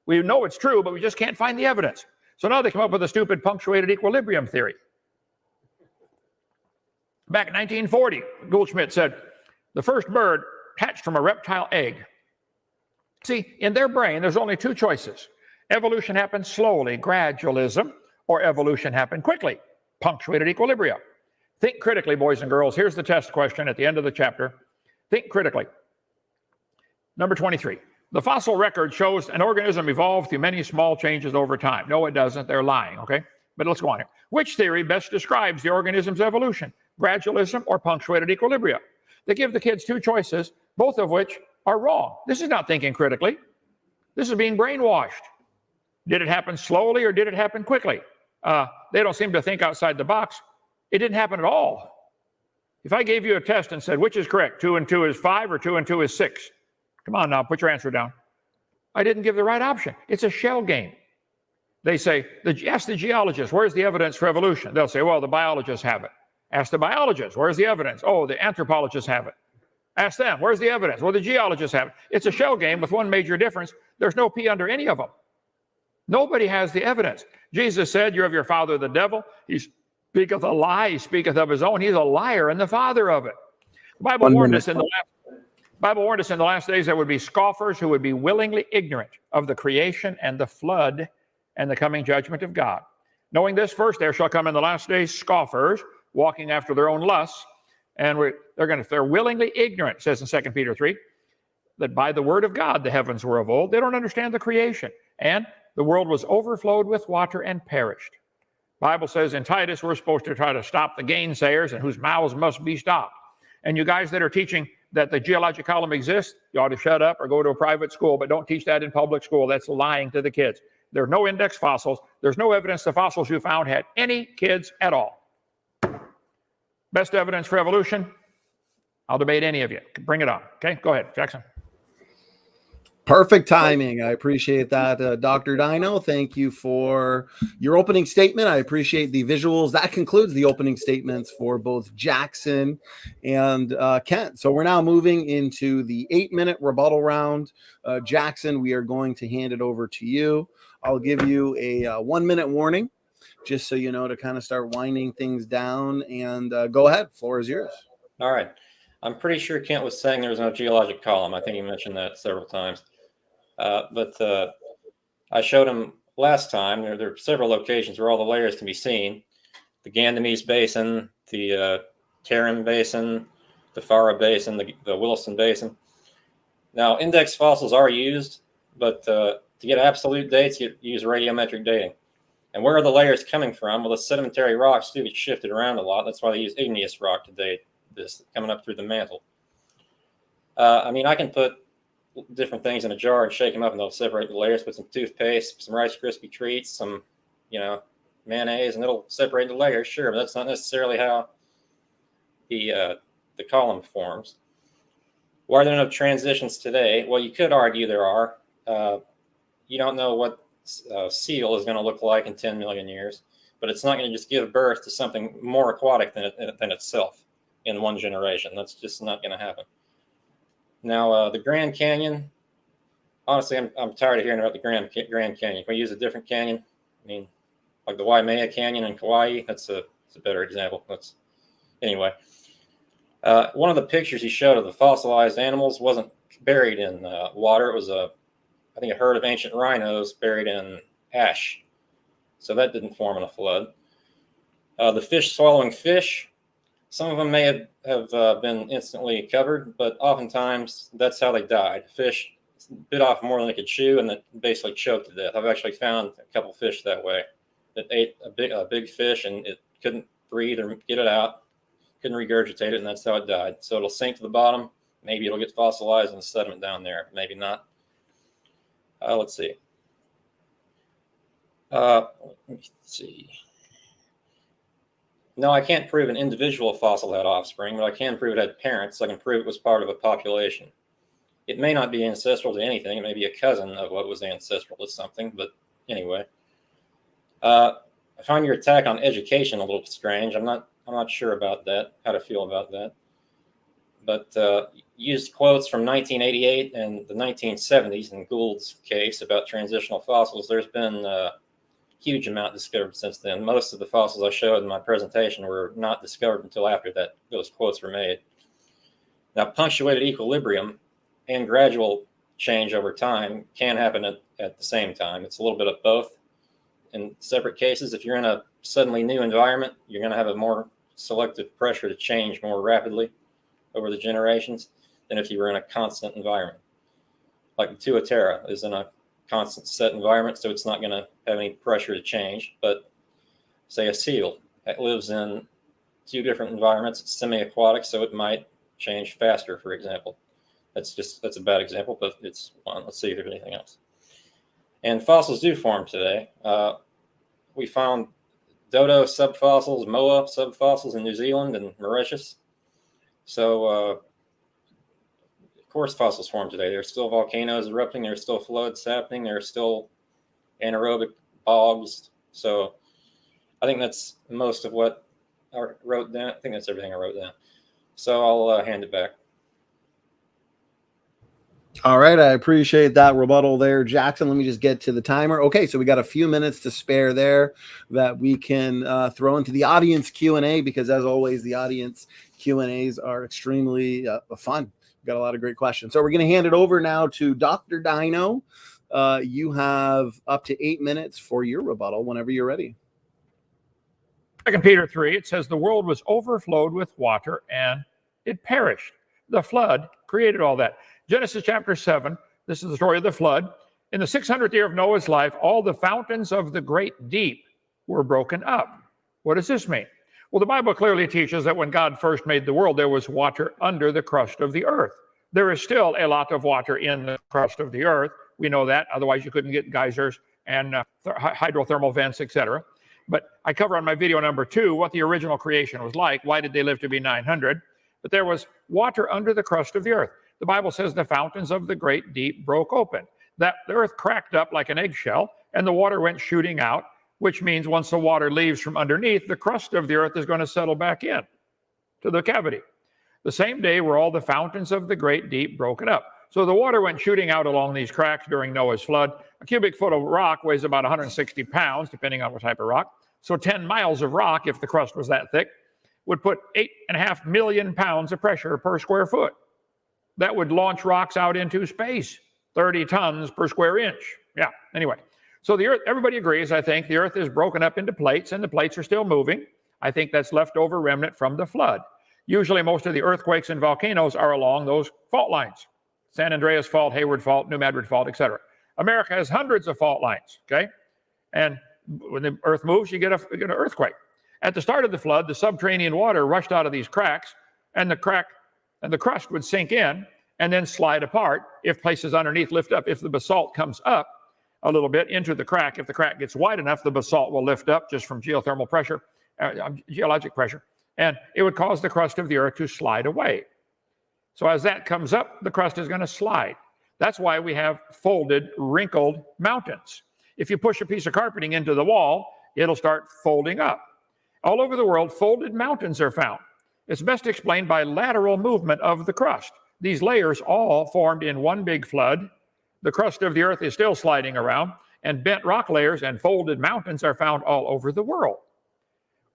We know it's true, but we just can't find the evidence. So now they come up with a stupid punctuated equilibrium theory. Back in 1940, Goldschmidt said, the first bird hatched from a reptile egg. See, in their brain, there's only two choices. Evolution happened slowly, gradualism, or evolution happened quickly, punctuated equilibrium. Think critically, boys and girls. Here's the test question at the end of the chapter. Think critically. Number 23. The fossil record shows an organism evolved through many small changes over time. No, it doesn't. They're lying, okay? But let's go on here. Which theory best describes the organism's evolution? Gradualism or punctuated equilibrium? They give the kids two choices, both of which are wrong. This is not thinking critically. This is being brainwashed. Did it happen slowly or did it happen quickly? They don't seem to think outside the box. It didn't happen at all. If I gave you a test and said, which is correct, 2 and 2 is 5 or 2 and 2 is 6? Come on now, put your answer down. I didn't give the right option. It's a shell game. They say, ask the geologist, where's the evidence for evolution? They'll say, well, the biologists have it. Ask the biologists, where's the evidence? Oh, the anthropologists have it. Ask them, where's the evidence? Well, the geologists have it. It's a shell game with one major difference. There's no P under any of them. Nobody has the evidence. Jesus said, "You're of your father the devil. He speaketh a lie. He speaketh of his own. He's a liar and the father of it." The Bible warned us in the last days there would be scoffers who would be willingly ignorant of the creation and the flood and the coming judgment of God. Knowing this, first there shall come in the last days scoffers, walking after their own lusts, and they're willingly ignorant, it says in 2 Peter 3, that by the word of God the heavens were of old. They don't understand the creation. And the world was overflowed with water and perished. The Bible says in Titus we're supposed to try to stop the gainsayers and whose mouths must be stopped. And you guys that are teaching that the geologic column exists, you ought to shut up or go to a private school, but don't teach that in public school. That's lying to the kids. There are no index fossils. There's no evidence the fossils you found had any kids at all. Best evidence for evolution? I'll debate any of you. Bring it on. Okay, go ahead, Jackson. Perfect timing. I appreciate that, Dr. Dino. Thank you for your opening statement. I appreciate the visuals. That concludes the opening statements for both Jackson and Kent. So we're now moving into the 8-minute rebuttal round. Jackson, we are going to hand it over to you. I'll give you a 1-minute warning, just so you know, to kind of start winding things down. And go ahead. Floor is yours. All right. I'm pretty sure Kent was saying there was no geologic column. I think he mentioned that several times. But I showed him last time, there are several locations where all the layers can be seen. The Ganymede Basin, the Tarim Basin, the Farah Basin, the Williston Basin. Now, index fossils are used, but to get absolute dates, you use radiometric dating. And where are the layers coming from? Well, the sedimentary rocks do get shifted around a lot. That's why they use igneous rock to date this, coming up through the mantle. I mean, I can put different things in a jar and shake them up, and they'll separate the layers. Put some toothpaste, some Rice Krispie treats, some, mayonnaise, and it'll separate the layers. Sure, but that's not necessarily how the column forms. Why are there no transitions today? Well, you could argue there are. You don't know what seal is going to look like in 10 million years, but it's not going to just give birth to something more aquatic than itself in one generation. That's just not going to happen. Now, the Grand Canyon, honestly, I'm tired of hearing about the Grand Canyon. Can we use a different canyon? I mean, like the Waimea Canyon in Kauai, that's a better example. Anyway. One of the pictures he showed of the fossilized animals wasn't buried in water. It was I think a herd of ancient rhinos buried in ash. So that didn't form in a flood. The fish swallowing fish, some of them may have been instantly covered, but oftentimes that's how they died. Fish bit off more than they could chew, and that basically choked to death. I've actually found a couple fish that way that ate a big fish, and it couldn't breathe or get it out, couldn't regurgitate it, and that's how it died. So it'll sink to the bottom. Maybe it'll get fossilized in the sediment down there. Maybe not. Let's see. Let me see. No, I can't prove an individual fossil had offspring, but I can prove it had parents. I can prove it was part of a population. It may not be ancestral to anything. It may be a cousin of what was ancestral to something, but anyway. I find your attack on education a little strange. I'm not sure about that, how to feel about that. But used quotes from 1988 and the 1970s in Gould's case about transitional fossils. There's been huge amount discovered since then. Most of the fossils I showed in my presentation were not discovered until after those quotes were made. Now, punctuated equilibrium and gradual change over time can happen at the same time. It's a little bit of both. In separate cases, if you're in a suddenly new environment, you're going to have a more selective pressure to change more rapidly over the generations than if you were in a constant environment. Like the Tuatara is in a constant set environment, so it's not going to have any pressure to change. But say a seal that lives in 2 different environments, it's semi-aquatic, so it might change faster, for example. That's a bad example, but it's one. Let's see if there's anything else. And fossils do form today. We found dodo subfossils, moa subfossils in New Zealand and Mauritius. So, of course, fossils form today. There's still volcanoes erupting. There's still floods happening. There's still anaerobic bogs. So I think that's most of what I wrote down. I think that's everything I wrote down. So I'll hand it back. All right, I appreciate that rebuttal there, Jackson. Let me just get to the timer. Okay, so we got a few minutes to spare there that we can throw into the audience Q&A, because as always, the audience Q&As are extremely fun. We've got a lot of great questions. So we're going to hand it over now to Dr. Dino. You have up to 8 minutes for your rebuttal whenever you're ready. 2 Peter 3, it says, the world was overflowed with water and it perished. The flood created all that. Genesis chapter 7, this is the story of the flood. In the 600th year of Noah's life, all the fountains of the great deep were broken up. What does this mean? Well, the Bible clearly teaches that when God first made the world, there was water under the crust of the earth. There is still a lot of water in the crust of the earth. We know that. Otherwise, you couldn't get geysers and hydrothermal vents, etc. But I cover on my video number 2 what the original creation was like. Why did they live to be 900? But there was water under the crust of the earth. The Bible says the fountains of the great deep broke open. That the earth cracked up like an eggshell, and the water went shooting out, which means once the water leaves from underneath, the crust of the earth is going to settle back in to the cavity. The same day were all the fountains of the great deep broken up. So the water went shooting out along these cracks during Noah's flood. A cubic foot of rock weighs about 160 pounds, depending on what type of rock. So 10 miles of rock, if the crust was that thick, would put 8.5 million pounds of pressure per square foot. That would launch rocks out into space, 30 tons per square inch. Yeah, anyway. So the earth, everybody agrees, I think, the earth is broken up into plates, and the plates are still moving. I think that's leftover remnant from the flood. Usually most of the earthquakes and volcanoes are along those fault lines. San Andreas Fault, Hayward Fault, New Madrid Fault, etc. America has hundreds of fault lines, okay? And when the earth moves, you get an earthquake. At the start of the flood, the subterranean water rushed out of these cracks, and the crust would sink in and then slide apart if places underneath lift up. If the basalt comes up a little bit into the crack, if the crack gets wide enough, the basalt will lift up just from geothermal pressure, geologic pressure, and it would cause the crust of the earth to slide away. So as that comes up, the crust is going to slide. That's why we have folded, wrinkled mountains. If you push a piece of carpeting into the wall, it'll start folding up. All over the world, folded mountains are found. It's best explained by lateral movement of the crust. These layers all formed in one big flood. The crust of the earth is still sliding around, and bent rock layers and folded mountains are found all over the world.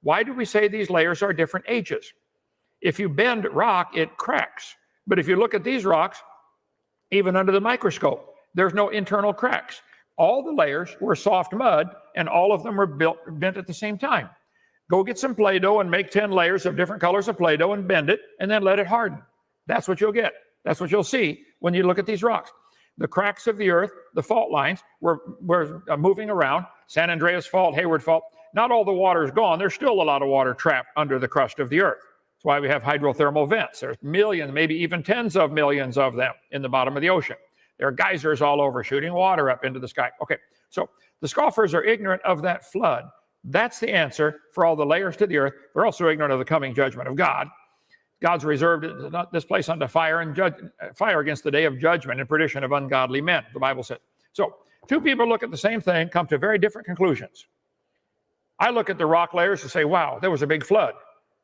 Why do we say these layers are different ages? If you bend rock, it cracks. But if you look at these rocks, even under the microscope, there's no internal cracks. All the layers were soft mud, and all of them were bent at the same time. Go get some Play-Doh and make 10 layers of different colors of Play-Doh and bend it, and then let it harden. That's what you'll get. That's what you'll see when you look at these rocks. The cracks of the earth, the fault lines, were moving around. San Andreas Fault, Hayward Fault. Not all the water is gone. There's still a lot of water trapped under the crust of the earth. That's why we have hydrothermal vents. There's millions, maybe even tens of millions of them in the bottom of the ocean. There are geysers all over shooting water up into the sky. Okay, so the scoffers are ignorant of that flood. That's the answer for all the layers to the earth. They're also ignorant of the coming judgment of God. God's reserved this place unto fire and fire against the day of judgment and perdition of ungodly men, the Bible says. So two people look at the same thing, come to very different conclusions. I look at the rock layers and say, wow, there was a big flood.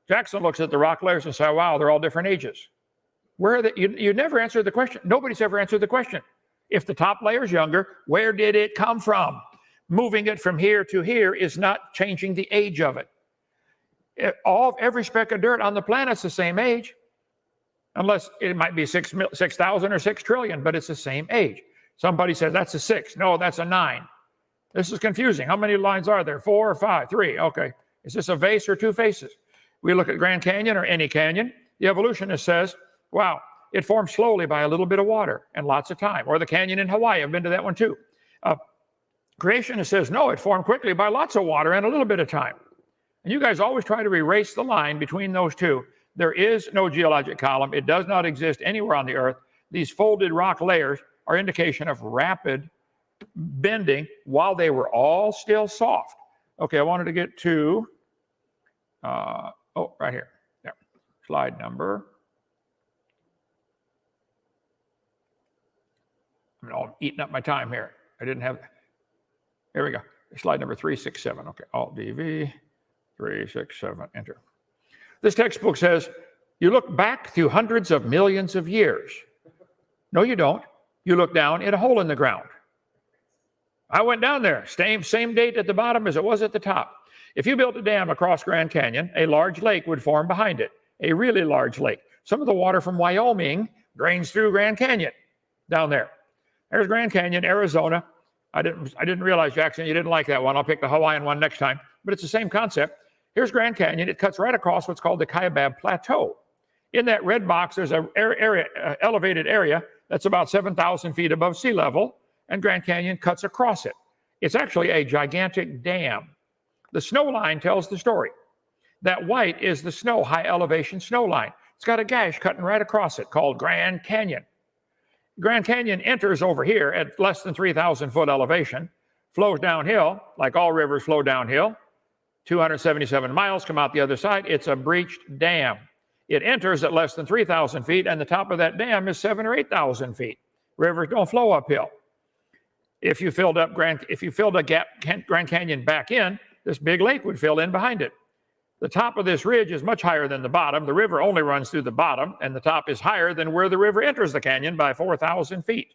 Jackson looks at the rock layers and says, wow, they're all different ages. Where are you never answered the question. Nobody's ever answered the question. If the top layer is younger, where did it come from? Moving it from here to here is not changing the age of it. Every speck of dirt on the planet's the same age, unless it might be 6,000 or 6 trillion, but it's the same age. Somebody says that's a 6. No, that's a 9. This is confusing. How many lines are there? 4 or 5? 3. Okay. Is this a vase or 2 faces? We look at Grand Canyon or any canyon. The evolutionist says, wow, it formed slowly by a little bit of water and lots of time. Or the canyon in Hawaii. I've been to that one too. Creationist says, no, it formed quickly by lots of water and a little bit of time. And you guys always try to erase the line between those two. There is no geologic column. It does not exist anywhere on the earth. These folded rock layers are indication of rapid bending while they were all still soft. Okay, I wanted to get to, right here. Yeah. Slide number. I'm all eating up my time here. I didn't have, here we go. Slide number 367. Okay, Alt-DV. 367, enter. This textbook says, you look back through hundreds of millions of years. No, you don't. You look down at a hole in the ground. I went down there, same date at the bottom as it was at the top. If you built a dam across Grand Canyon, a large lake would form behind it, a really large lake. Some of the water from Wyoming drains through Grand Canyon down there. There's Grand Canyon, Arizona. I didn't realize, Jackson, you didn't like that one. I'll pick the Hawaiian one next time. But it's the same concept. Here's Grand Canyon. It cuts right across what's called the Kaibab Plateau. In that red box, there's an elevated area that's about 7,000 feet above sea level, and Grand Canyon cuts across it. It's actually a gigantic dam. The snow line tells the story. That white is the snow, high elevation snow line. It's got a gash cutting right across it called Grand Canyon. Grand Canyon enters over here at less than 3,000 foot elevation, flows downhill, like all rivers flow downhill, 277 miles come out the other side. It's a breached dam. It enters at less than 3,000 feet, and the top of that dam is 7,000 or 8,000 feet. Rivers don't flow uphill. If you filled a Grand Canyon back in, this big lake would fill in behind it. The top of this ridge is much higher than the bottom. The river only runs through the bottom, and the top is higher than where the river enters the canyon by 4,000 feet.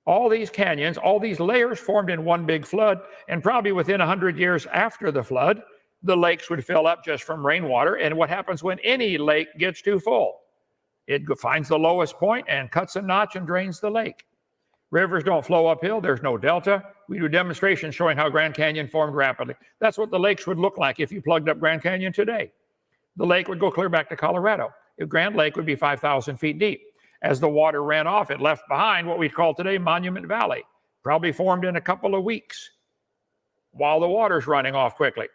All these canyons, all these layers formed in one big flood, and probably within 100 years after the flood, the lakes would fill up just from rainwater. And what happens when any lake gets too full? It finds the lowest point and cuts a notch and drains the lake. Rivers don't flow uphill. There's no delta. We do demonstrations showing how Grand Canyon formed rapidly. That's what the lakes would look like if you plugged up Grand Canyon today. The lake would go clear back to Colorado. Grand Lake would be 5,000 feet deep. As the water ran off, it left behind what we call today Monument Valley, probably formed in a couple of weeks while the water's running off quickly.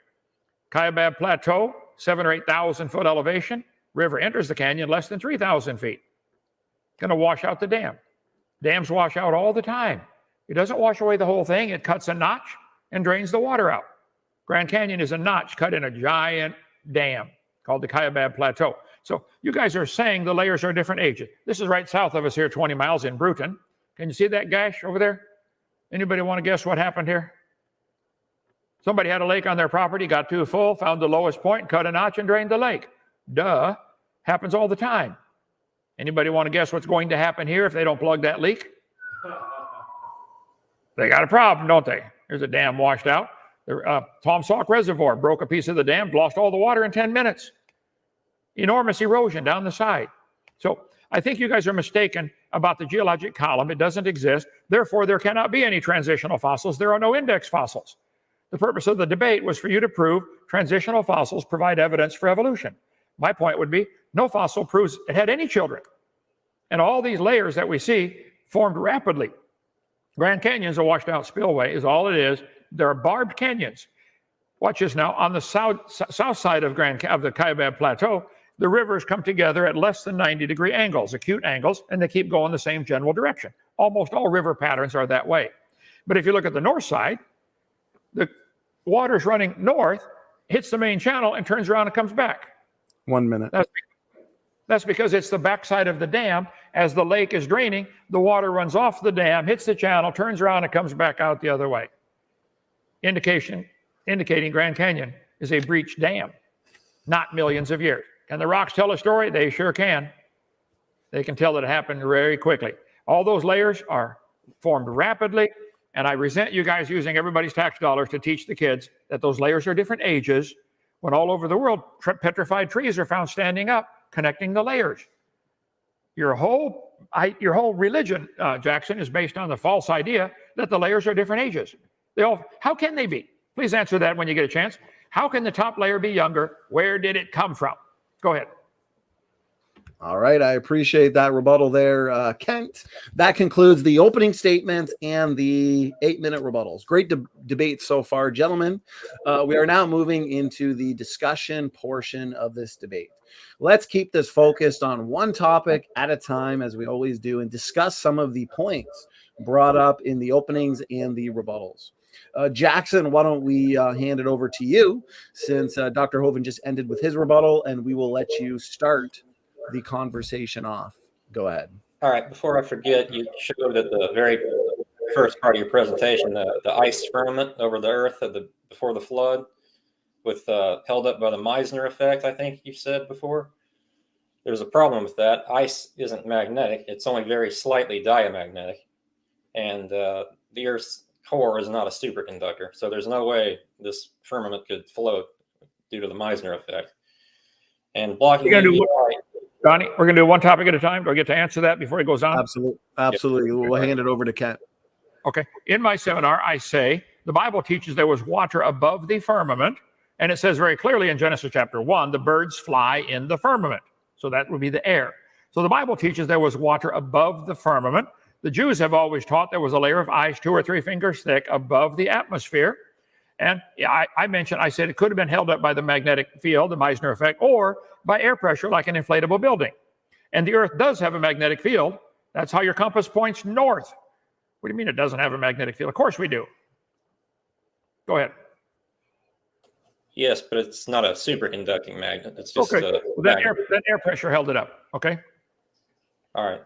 Kaibab Plateau, 7,000 or 8,000 foot elevation. River enters the canyon less than 3,000 feet. Going to wash out the dam. Dams wash out all the time. It doesn't wash away the whole thing. It cuts a notch and drains the water out. Grand Canyon is a notch cut in a giant dam called the Kaibab Plateau. So you guys are saying the layers are different ages. This is right south of us here, 20 miles in Bruton. Can you see that gash over there? Anybody want to guess what happened here? Somebody had a lake on their property, got too full, found the lowest point, cut a notch, and drained the lake. Duh. Happens all the time. Anybody want to guess what's going to happen here if they don't plug that leak? They got a problem, don't they? There's a dam washed out. The Tom Sauk Reservoir broke a piece of the dam, lost all the water in 10 minutes. Enormous erosion down the side. So I think you guys are mistaken about the geologic column. It doesn't exist. Therefore, there cannot be any transitional fossils. There are no index fossils. The purpose of the debate was for you to prove transitional fossils provide evidence for evolution. My point would be no fossil proves it had any children. And all these layers that we see formed rapidly. Grand Canyon's a washed out spillway is all it is. There are barbed canyons. Watch this now. On the south side of the Kaibab Plateau, the rivers come together at less than 90-degree angles, acute angles, and they keep going the same general direction. Almost all river patterns are that way. But if you look at the north side, the water's running north, hits the main channel, and turns around and comes back. 1 minute. That's because it's the backside of the dam. As the lake is draining, the water runs off the dam, hits the channel, turns around, and comes back out the other way. Indicating Grand Canyon is a breached dam, not millions of years. Can the rocks tell a story? They sure can. They can tell that it happened very quickly. All those layers are formed rapidly, and I resent you guys using everybody's tax dollars to teach the kids that those layers are different ages, when all over the world, petrified trees are found standing up, connecting the layers. Your whole religion, Jackson, is based on the false idea that the layers are different ages. How can they be? Please answer that when you get a chance. How can the top layer be younger? Where did it come from? Go ahead. All right. I appreciate that rebuttal there, Kent. That concludes the opening statements and the 8-minute rebuttals. Great debate so far, gentlemen. We are now moving into the discussion portion of this debate. Let's keep this focused on one topic at a time, as we always do, and discuss some of the points brought up in the openings and the rebuttals. Jackson, why don't we hand it over to you, since Dr. Hovind just ended with his rebuttal, and we will let you start the conversation off. Go ahead. All right. Before I forget, you showed at the very first part of your presentation the ice firmament over the Earth before the flood, with held up by the Meissner effect, I think you said before. there's a problem with that. Ice isn't magnetic. It's only very slightly diamagnetic. And the Earth's core is not a superconductor. So there's no way this firmament could float due to the Meissner effect. And blocking UV light. Donnie, we're going to do one topic at a time. Do I get to answer that before he goes on? Absolutely. We'll hand it over to Kent. Okay. In my seminar, I say the Bible teaches there was water above the firmament. And it says very clearly in Genesis chapter 1, the birds fly in the firmament. So that would be the air. So the Bible teaches there was water above the firmament. The Jews have always taught there was a layer of ice 2 or 3 fingers thick above the atmosphere. And I said it could have been held up by the magnetic field, the Meissner effect, or by air pressure like an inflatable building. And the Earth does have a magnetic field. That's how your compass points north. What do you mean it doesn't have a magnetic field? Of course we do. Go ahead. Yes, but it's not a superconducting magnet. It's just okay. Then air pressure held it up. Okay. All right.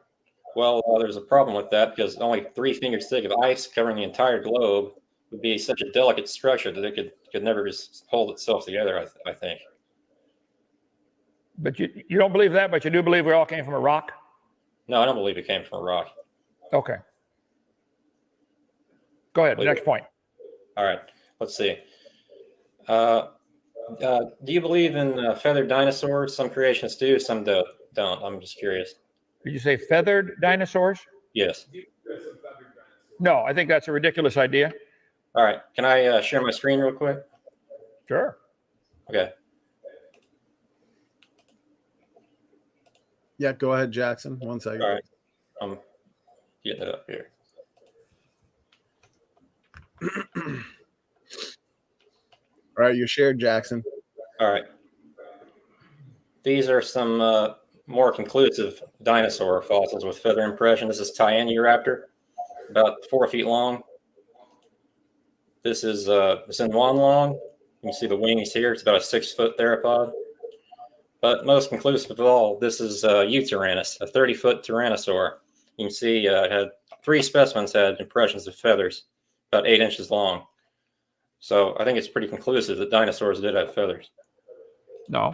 Well, there's a problem with that because only 3 fingers thick of ice covering the entire globe would be such a delicate structure that it could never just hold itself together, I think. But you don't believe that, but you do believe we all came from a rock? No, I don't believe it came from a rock. Okay. Go ahead. Next point. All right. Let's see. Do you believe in feathered dinosaurs? Some creationists do, some don't. I'm just curious. Did you say feathered dinosaurs? Yes. No, I think that's a ridiculous idea. All right. Can I share my screen real quick? Sure. Okay. Yeah, go ahead, Jackson. 1 second. All right. I'm getting it up here. All right, you're shared, Jackson. All right. These are some more conclusive dinosaur fossils with feather impression. This is Tianyi Raptor, about 4 feet long. This is Xinhuan long. You can see the wings here. It's about a 6-foot theropod. But most conclusive of all, this is Eutyrannus, a 30-foot tyrannosaur. You can see it had 3 specimens had impressions of feathers, about 8 inches long. So I think it's pretty conclusive that dinosaurs did have feathers. No,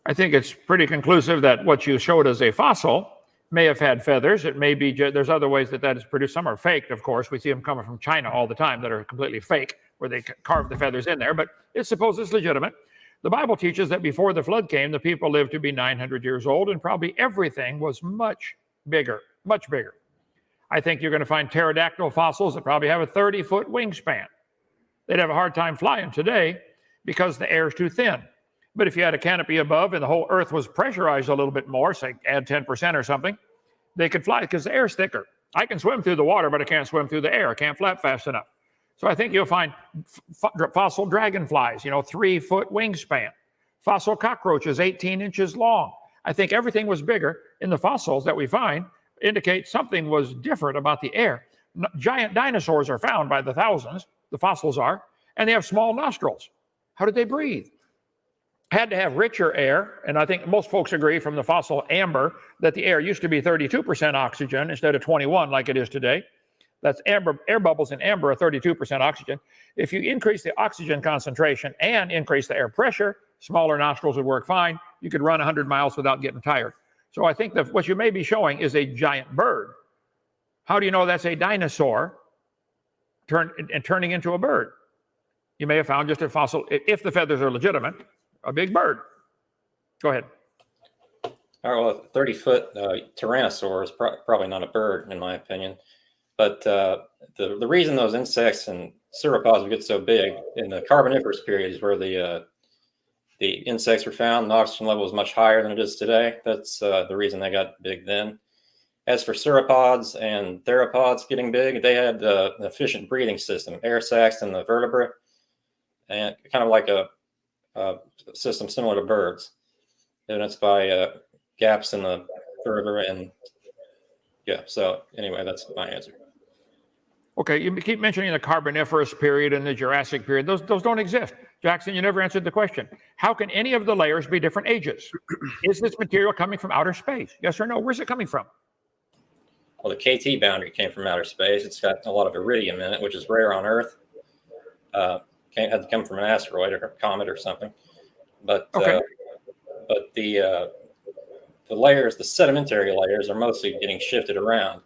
I think it's pretty conclusive that what you showed as a fossil may have had feathers. It may be, there's other ways that is produced. Some are faked, of course. We see them coming from China all the time that are completely fake, where they carve the feathers in there, but it's supposed it's legitimate. The Bible teaches that before the flood came, the people lived to be 900 years old, and probably everything was much bigger, much bigger. I think you're going to find pterodactyl fossils that probably have a 30-foot wingspan. They'd have a hard time flying today because the air is too thin. But if you had a canopy above and the whole Earth was pressurized a little bit more, say add 10% or something, they could fly because the air is thicker. I can swim through the water, but I can't swim through the air. I can't flap fast enough. So I think you'll find fossil dragonflies, 3-foot wingspan. Fossil cockroaches, 18 inches long. I think everything was bigger in the fossils that we find indicate something was different about the air. Giant dinosaurs are found by the thousands, the fossils are, and they have small nostrils. How did they breathe? Had to have richer air, and I think most folks agree from the fossil amber that the air used to be 32% oxygen instead of 21 like it is today. That's amber, air bubbles in amber are 32% oxygen. If you increase the oxygen concentration and increase the air pressure, smaller nostrils would work fine. You could run 100 miles without getting tired. So I think that what you may be showing is a giant bird. How do you know that's a dinosaur turning into a bird? You may have found just a fossil, if the feathers are legitimate, a big bird. Go ahead. All right, well, a 30-foot tyrannosaur is probably not a bird, in my opinion. But the reason those insects and sauropods would get so big in the Carboniferous period is where the insects were found. The oxygen level was much higher than it is today. That's the reason they got big then. As for sauropods and theropods getting big, they had an efficient breathing system, air sacs in the vertebrae, and kind of like a system similar to birds, evidenced by gaps in the vertebrae. And yeah, so anyway, that's my answer. Okay, you keep mentioning the Carboniferous period and the Jurassic period. Those don't exist. Jackson, you never answered the question. How can any of the layers be different ages? Is this material coming from outer space? Yes or no? Where's it coming from? Well, the KT boundary came from outer space. It's got a lot of iridium in it, which is rare on Earth. Had to come from an asteroid or a comet or something. But okay. But the layers, the sedimentary layers, are mostly getting shifted around,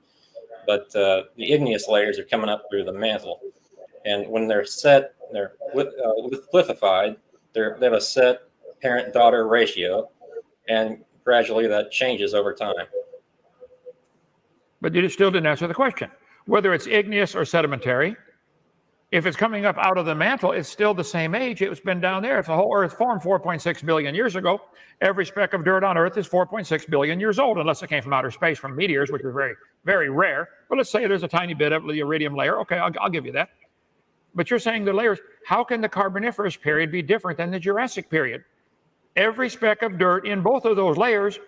but the igneous layers are coming up through the mantle. And when they're set, they're lithified, they have a set parent-daughter ratio, and gradually that changes over time. But you still didn't answer the question. Whether it's igneous or sedimentary, if it's coming up out of the mantle, it's still the same age. It's been down there. If the whole Earth formed 4.6 billion years ago, every speck of dirt on Earth is 4.6 billion years old, unless it came from outer space from meteors, which are very, very rare. But let's say there's a tiny bit of the iridium layer. Okay, I'll give you that. But you're saying the layers, how can the Carboniferous period be different than the Jurassic period? Every speck of dirt in both of those layers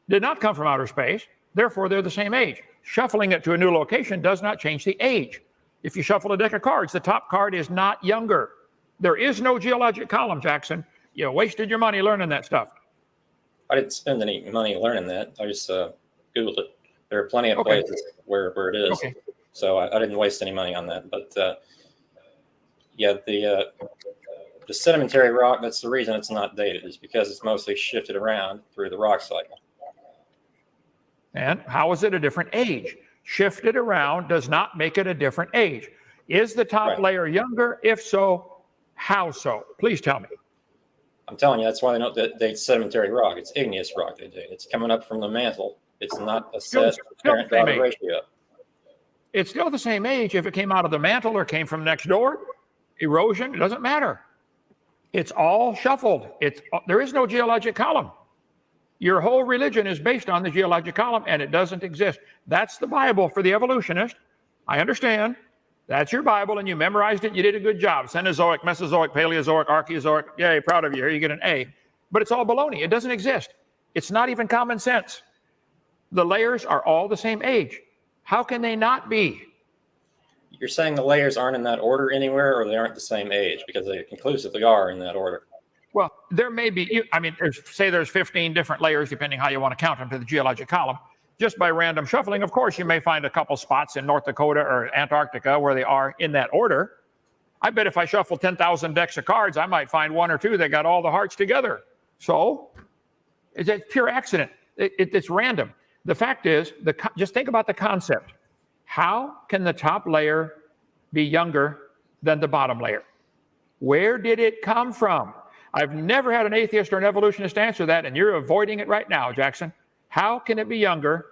did not come from outer space. Therefore, they're the same age. Shuffling it to a new location does not change the age. If you shuffle a deck of cards, the top card is not younger. There is no geologic column, Jackson. You wasted your money learning that stuff. I didn't spend any money learning that. I just Googled it. There are plenty of places where it is. Okay. So I didn't waste any money on that. But yeah, the sedimentary rock, that's the reason it's not dated, is because it's mostly shifted around through the rock cycle. And how is it a different age? Shifted around does not make it a different age. Is the top layer younger? If so, how so? Please tell me. I'm telling you, that's why they don't date sedimentary rock. It's igneous rock they date. It's coming up from the mantle. It's not a set parent-daughter ratio. It's still the same age if it came out of the mantle or came from next door. Erosion, it doesn't matter. It's all shuffled. There is no geologic column. Your whole religion is based on the geologic column, and it doesn't exist. That's the Bible for the evolutionist. I understand. That's your Bible, and you memorized it. You did a good job. Cenozoic, Mesozoic, Paleozoic, Archaeozoic. Yay, proud of you. Here you get an A. But it's all baloney. It doesn't exist. It's not even common sense. The layers are all the same age. How can they not be? You're saying the layers aren't in that order anywhere, or they aren't the same age? Because they conclusively are in that order. Well, there may be, I mean, say there's 15 different layers, depending how you want to count them to the geologic column. Just by random shuffling, of course, you may find a couple spots in North Dakota or Antarctica where they are in that order. I bet if I shuffle 10,000 decks of cards, I might find one or two that got all the hearts together. So it's a pure accident. It's random. The fact is, just think about the concept. How can the top layer be younger than the bottom layer? Where did it come from? I've never had an atheist or an evolutionist answer that, and you're avoiding it right now, Jackson. How can it be younger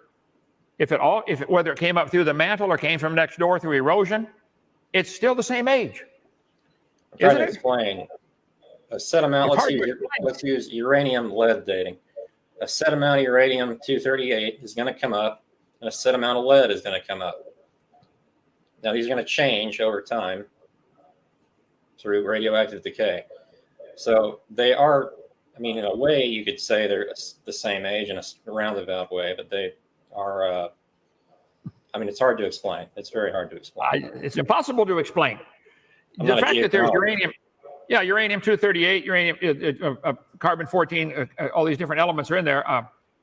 whether it came up through the mantle or came from next door through erosion? It's still the same age. I'm trying to explain. A set amount, let's use uranium-lead dating. A set amount of uranium-238 is going to come up, and a set amount of lead is going to come up. Now, these are going to change over time through radioactive decay. So they are, I mean, in a way, you could say they're the same age in a roundabout way, but they are, I mean, it's hard to explain. It's very hard to explain. It's impossible to explain. The fact that there's uranium, uranium-238, uranium, carbon-14, all these different elements are in there.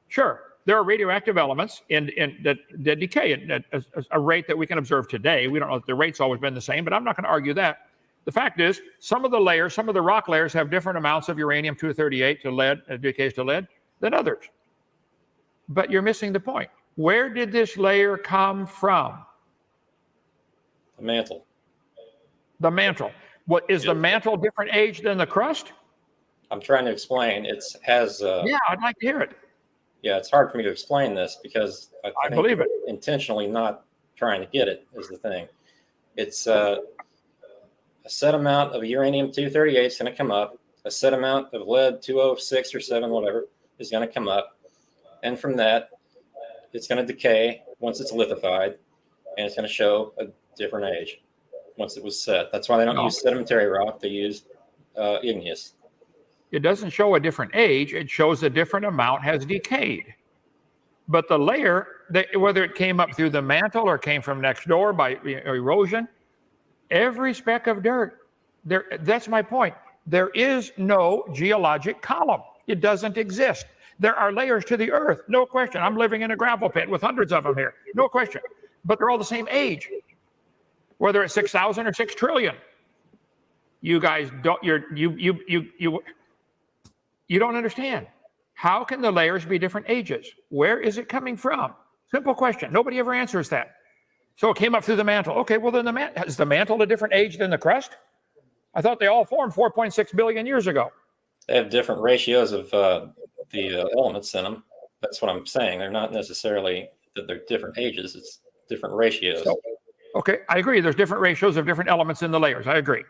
Sure, there are radioactive elements that decay at a rate that we can observe today. We don't know if the rate's always been the same, but I'm not going to argue that. The fact is, some of the rock layers have different amounts of uranium-238 to lead, decays to lead, than others. But you're missing the point. Where did this layer come from? The mantle. The mantle. What is the mantle different age than the crust? I'm trying to explain. It has. Yeah, I'd like to hear it. Yeah, it's hard for me to explain this because I believe it. Intentionally not trying to get it is the thing. It's a set amount of uranium-238 is going to come up. A set amount of lead-206 or 7, whatever, is going to come up. And from that, it's going to decay once it's lithified, and it's going to show a different age once it was set. That's why they don't use sedimentary rock. They use igneous. It doesn't show a different age. It shows a different amount has decayed. But the layer, whether it came up through the mantle or came from next door by erosion, every speck of dirt, that's my point. There is no geologic column. It doesn't exist. There are layers to the earth, no question. I'm living in a gravel pit with hundreds of them here, no question. But they're all the same age, whether it's 6,000 or 6 trillion. You guys don't, you don't understand. How can the layers be different ages? Where is it coming from? Simple question. Nobody ever answers that. So it came up through the mantle. Okay, well then is the mantle a different age than the crust? I thought they all formed 4.6 billion years ago. They have different ratios of the elements in them. That's what I'm saying. They're not necessarily that they're different ages. It's different ratios. So, okay, I agree. There's different ratios of different elements in the layers. I agree.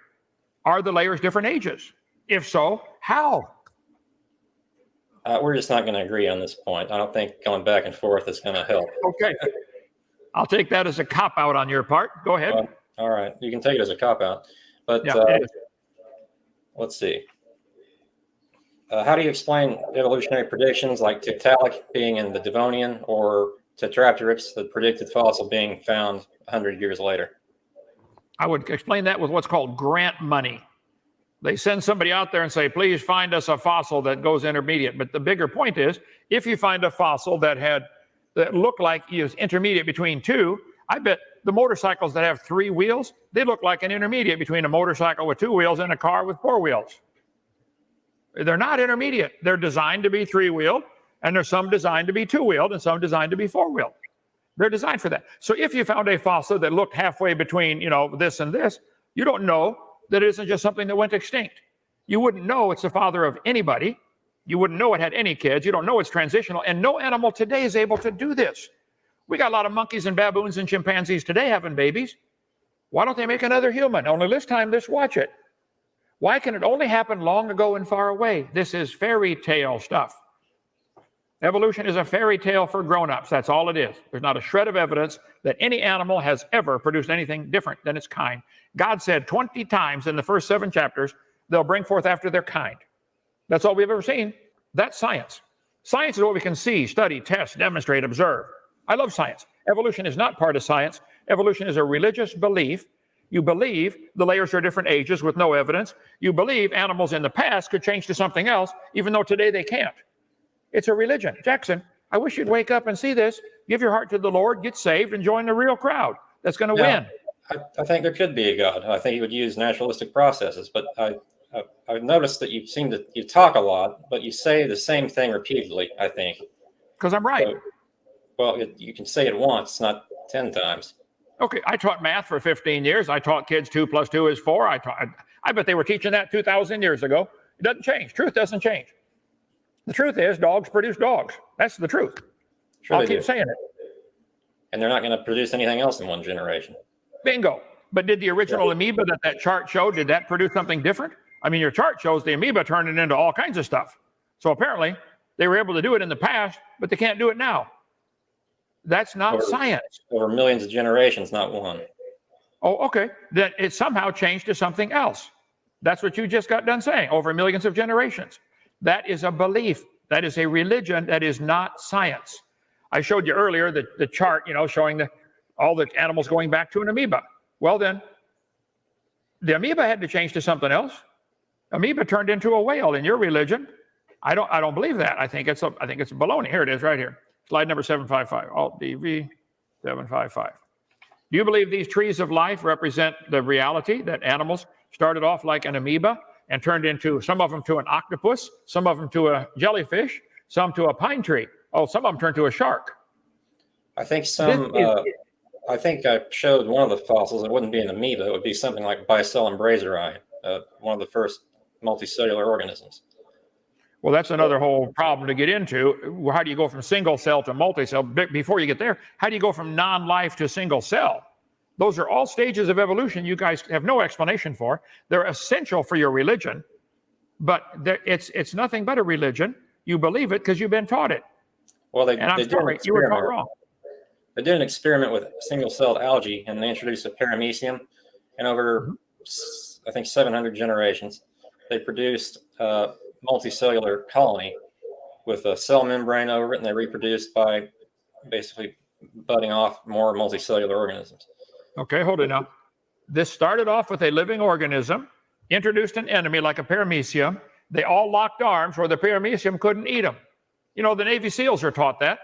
Are the layers different ages? If so, how? We're just not going to agree on this point. I don't think going back and forth is going to help. Okay. I'll take that as a cop-out on your part. Go ahead. All right. You can take it as a cop-out. But Yeah, let's see. How do you explain evolutionary predictions like Tiktaalik being in the Devonian or Tetrapteryx, the predicted fossil, being found 100 years later? I would explain that with what's called grant money. They send somebody out there and say, please find us a fossil that goes intermediate. But the bigger point is, if you find a fossil that looked like it was intermediate between two, I bet the motorcycles that have 3 wheels, they look like an intermediate between a motorcycle with 2 wheels and a car with 4 wheels. They're not intermediate. They're designed to be 3-wheeled, and there's some designed to be 2-wheeled and some designed to be 4-wheeled. They're designed for that. So if you found a fossil that looked halfway between, this and this, you don't know that it isn't just something that went extinct. You wouldn't know it's the father of anybody. You wouldn't know it had any kids. You don't know it's transitional. And no animal today is able to do this. We got a lot of monkeys and baboons and chimpanzees today having babies. Why don't they make another human? Only this time, let's watch it. Why can it only happen long ago and far away? This is fairy tale stuff. Evolution is a fairy tale for grown-ups. That's all it is. There's not a shred of evidence that any animal has ever produced anything different than its kind. God said 20 times in the first 7 chapters, they'll bring forth after their kind. That's all we've ever seen. That's science. Science is what we can see, study, test, demonstrate, observe. I love science. Evolution is not part of science. Evolution is a religious belief. You believe the layers are different ages with no evidence. You believe animals in the past could change to something else, even though today they can't. It's a religion. Jackson, I wish you'd wake up and see this. Give your heart to the Lord, get saved, and join the real crowd that's going to win. I think there could be a God. I think he would use naturalistic processes, but I've noticed that you talk a lot, but you say the same thing repeatedly, I think. Because I'm right. So, well, you can say it once, not 10 times. Okay, I taught math for 15 years. I taught kids 2 + 2 is 4. I bet they were teaching that 2,000 years ago. It doesn't change. Truth doesn't change. The truth is dogs produce dogs. That's the truth. Sure I'll keep saying it. And they're not going to produce anything else in one generation. Bingo. But did the original amoeba that chart showed, did that produce something different? I mean, your chart shows the amoeba turned it into all kinds of stuff. So apparently they were able to do it in the past, but they can't do it now. That's not science. Over millions of generations, not one. Oh, okay. Then it somehow changed to something else. That's what you just got done saying, over millions of generations. That is a belief. That is a religion. That is not science. I showed you earlier the chart, showing all the animals going back to an amoeba. Well, then, the amoeba had to change to something else. Amoeba turned into a whale in your religion. I don't believe that. I think it's baloney. Here it is, right here. Slide number 755. Alt DV 755. Do you believe these trees of life represent the reality that animals started off like an amoeba and turned into, some of them to an octopus, some of them to a jellyfish, some to a pine tree? Oh, some of them turned to a shark. I think I think I showed one of the fossils. It wouldn't be an amoeba. It would be something like Bicellum brazeri, one of the first multicellular organisms. Well, that's another whole problem to get into. How do you go from single cell to multi-cell? Before you get there, how do you go from non-life to single cell? Those are all stages of evolution you guys have no explanation for. They're essential for your religion, but it's nothing but a religion. You believe it because you've been taught it. Well, you were taught wrong. They did an experiment with single-celled algae, and they introduced a paramecium, and over, I think, 700 generations, they produced a multicellular colony with a cell membrane over it, and they reproduced by basically budding off more multicellular organisms. Okay, hold it now. This started off with a living organism, introduced an enemy like a paramecium. They all locked arms where the paramecium couldn't eat them. The Navy SEALs are taught that.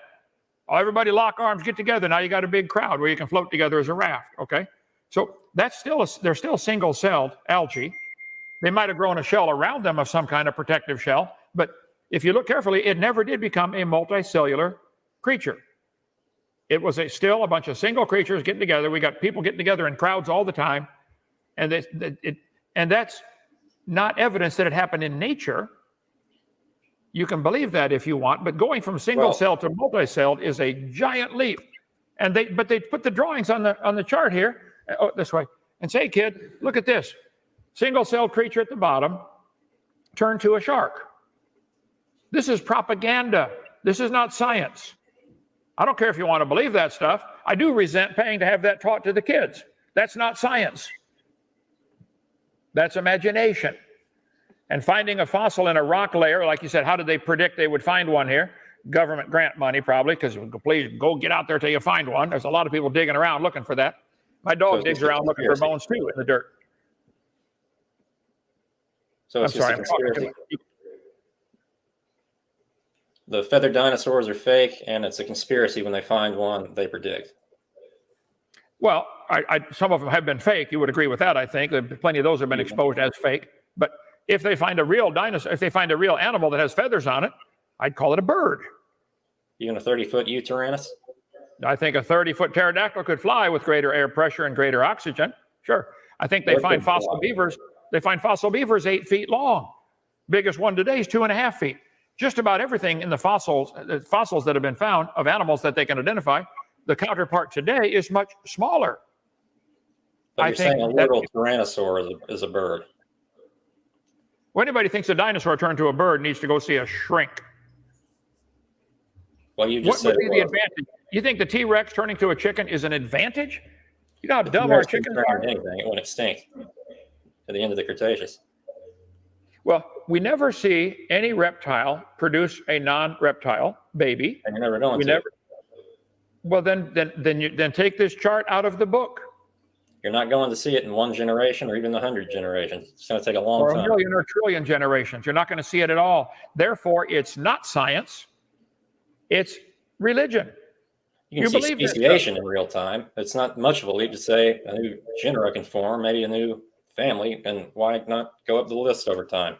Everybody lock arms, get together. Now you got a big crowd where you can float together as a raft, okay? So they're still single-celled algae. They might have grown a shell around them of some kind of protective shell, but if you look carefully, it never did become a multicellular creature. It was still a bunch of single creatures getting together. We got people getting together in crowds all the time. And that's not evidence that it happened in nature. You can believe that if you want, but going from single cell to multi-celled is a giant leap. But they put the drawings on the chart here, this way, and say, kid, look at this. Single-celled creature at the bottom turned to a shark. This is propaganda. This is not science. I don't care if you want to believe that stuff. I do resent paying to have that taught to the kids. That's not science. That's imagination. And finding a fossil in a rock layer, like you said, how did they predict they would find one here? Government grant money, probably, because please go get out there till you find one. There's a lot of people digging around looking for that. My dog digs around looking for bones too in the dirt. So it's just a conspiracy. The feathered dinosaurs are fake, and it's a conspiracy when they find one they predict. Well, some of them have been fake. You would agree with that, I think. Plenty of those have been exposed as fake. But if they find a real dinosaur, if they find a real animal that has feathers on it, I'd call it a bird. Even a 30-foot Eutyrannus? I think a 30-foot pterodactyl could fly with greater air pressure and greater oxygen. Sure. I think they find fossil beavers. They find fossil beavers 8 feet long. Biggest one today is 2.5 feet. Just about everything in the fossils that have been found of animals that they can identify, the counterpart today is much smaller. But you're saying a little tyrannosaur is a bird. Well, anybody thinks a dinosaur turned to a bird needs to go see a shrink. Well, you just said what would be the advantage? You think the T-Rex turning to a chicken is an advantage? You know how dumb our chickens are? Anything, it went extinct at the end of the Cretaceous. Well, we never see any reptile produce a non-reptile baby. And you're never going to. Never. Well, then take this chart out of the book. You're not going to see it in 1 generation or even 100 generations. It's going to take a long time. Or a million or trillion generations. You're not going to see it at all. Therefore, it's not science. It's religion. You can see speciation in real time. It's not much of a leap to say a new genera can form, maybe a new family, and why not go up the list over time?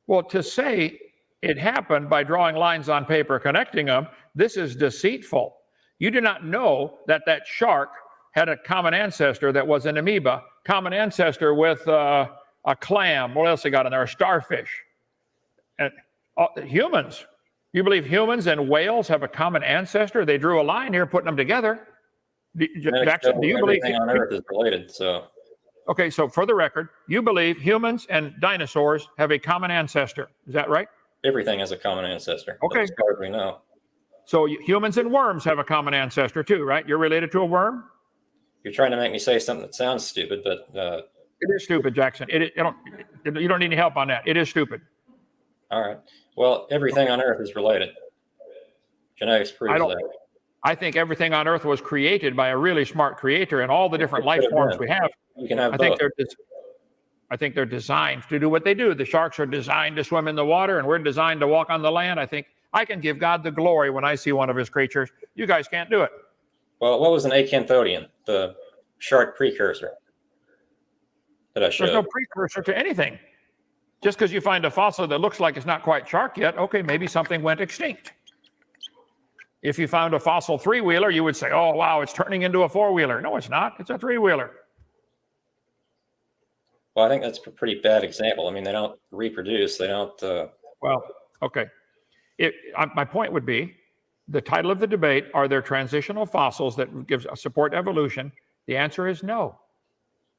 Well, to say it happened by drawing lines on paper connecting them, this is deceitful. You do not know that shark had a common ancestor that was an amoeba, common ancestor with a clam. What else they got in there? A starfish. And humans. You believe humans and whales have a common ancestor? They drew a line here, putting them together. Jackson, do you believe everything on Earth is related? So, okay, so for the record, you believe humans and dinosaurs have a common ancestor. Is that right? Everything has a common ancestor. Okay. As far as we know. So humans and worms have a common ancestor too, right? You're related to a worm? You're trying to make me say something that sounds stupid, but it is stupid, Jackson. You don't need any help on that. It is stupid. All right. Well, everything on Earth is related. Genetics proves that. I think everything on Earth was created by a really smart creator, and all the different life forms we have. You can have both. I think they're designed to do what they do. The sharks are designed to swim in the water, and we're designed to walk on the land. I think I can give God the glory when I see one of his creatures. You guys can't do it. Well, what was an acanthodian, the shark precursor that I showed? There's no precursor to anything. Just because you find a fossil that looks like it's not quite shark yet, okay, maybe something went extinct. If you found a fossil 3-wheeler, you would say, oh, wow, it's turning into a 4-wheeler. No, it's not. It's a 3-wheeler. Well, I think that's a pretty bad example. I mean, they don't reproduce. They don't. Well, okay. My point would be, the title of the debate, are there transitional fossils that support evolution? The answer is no.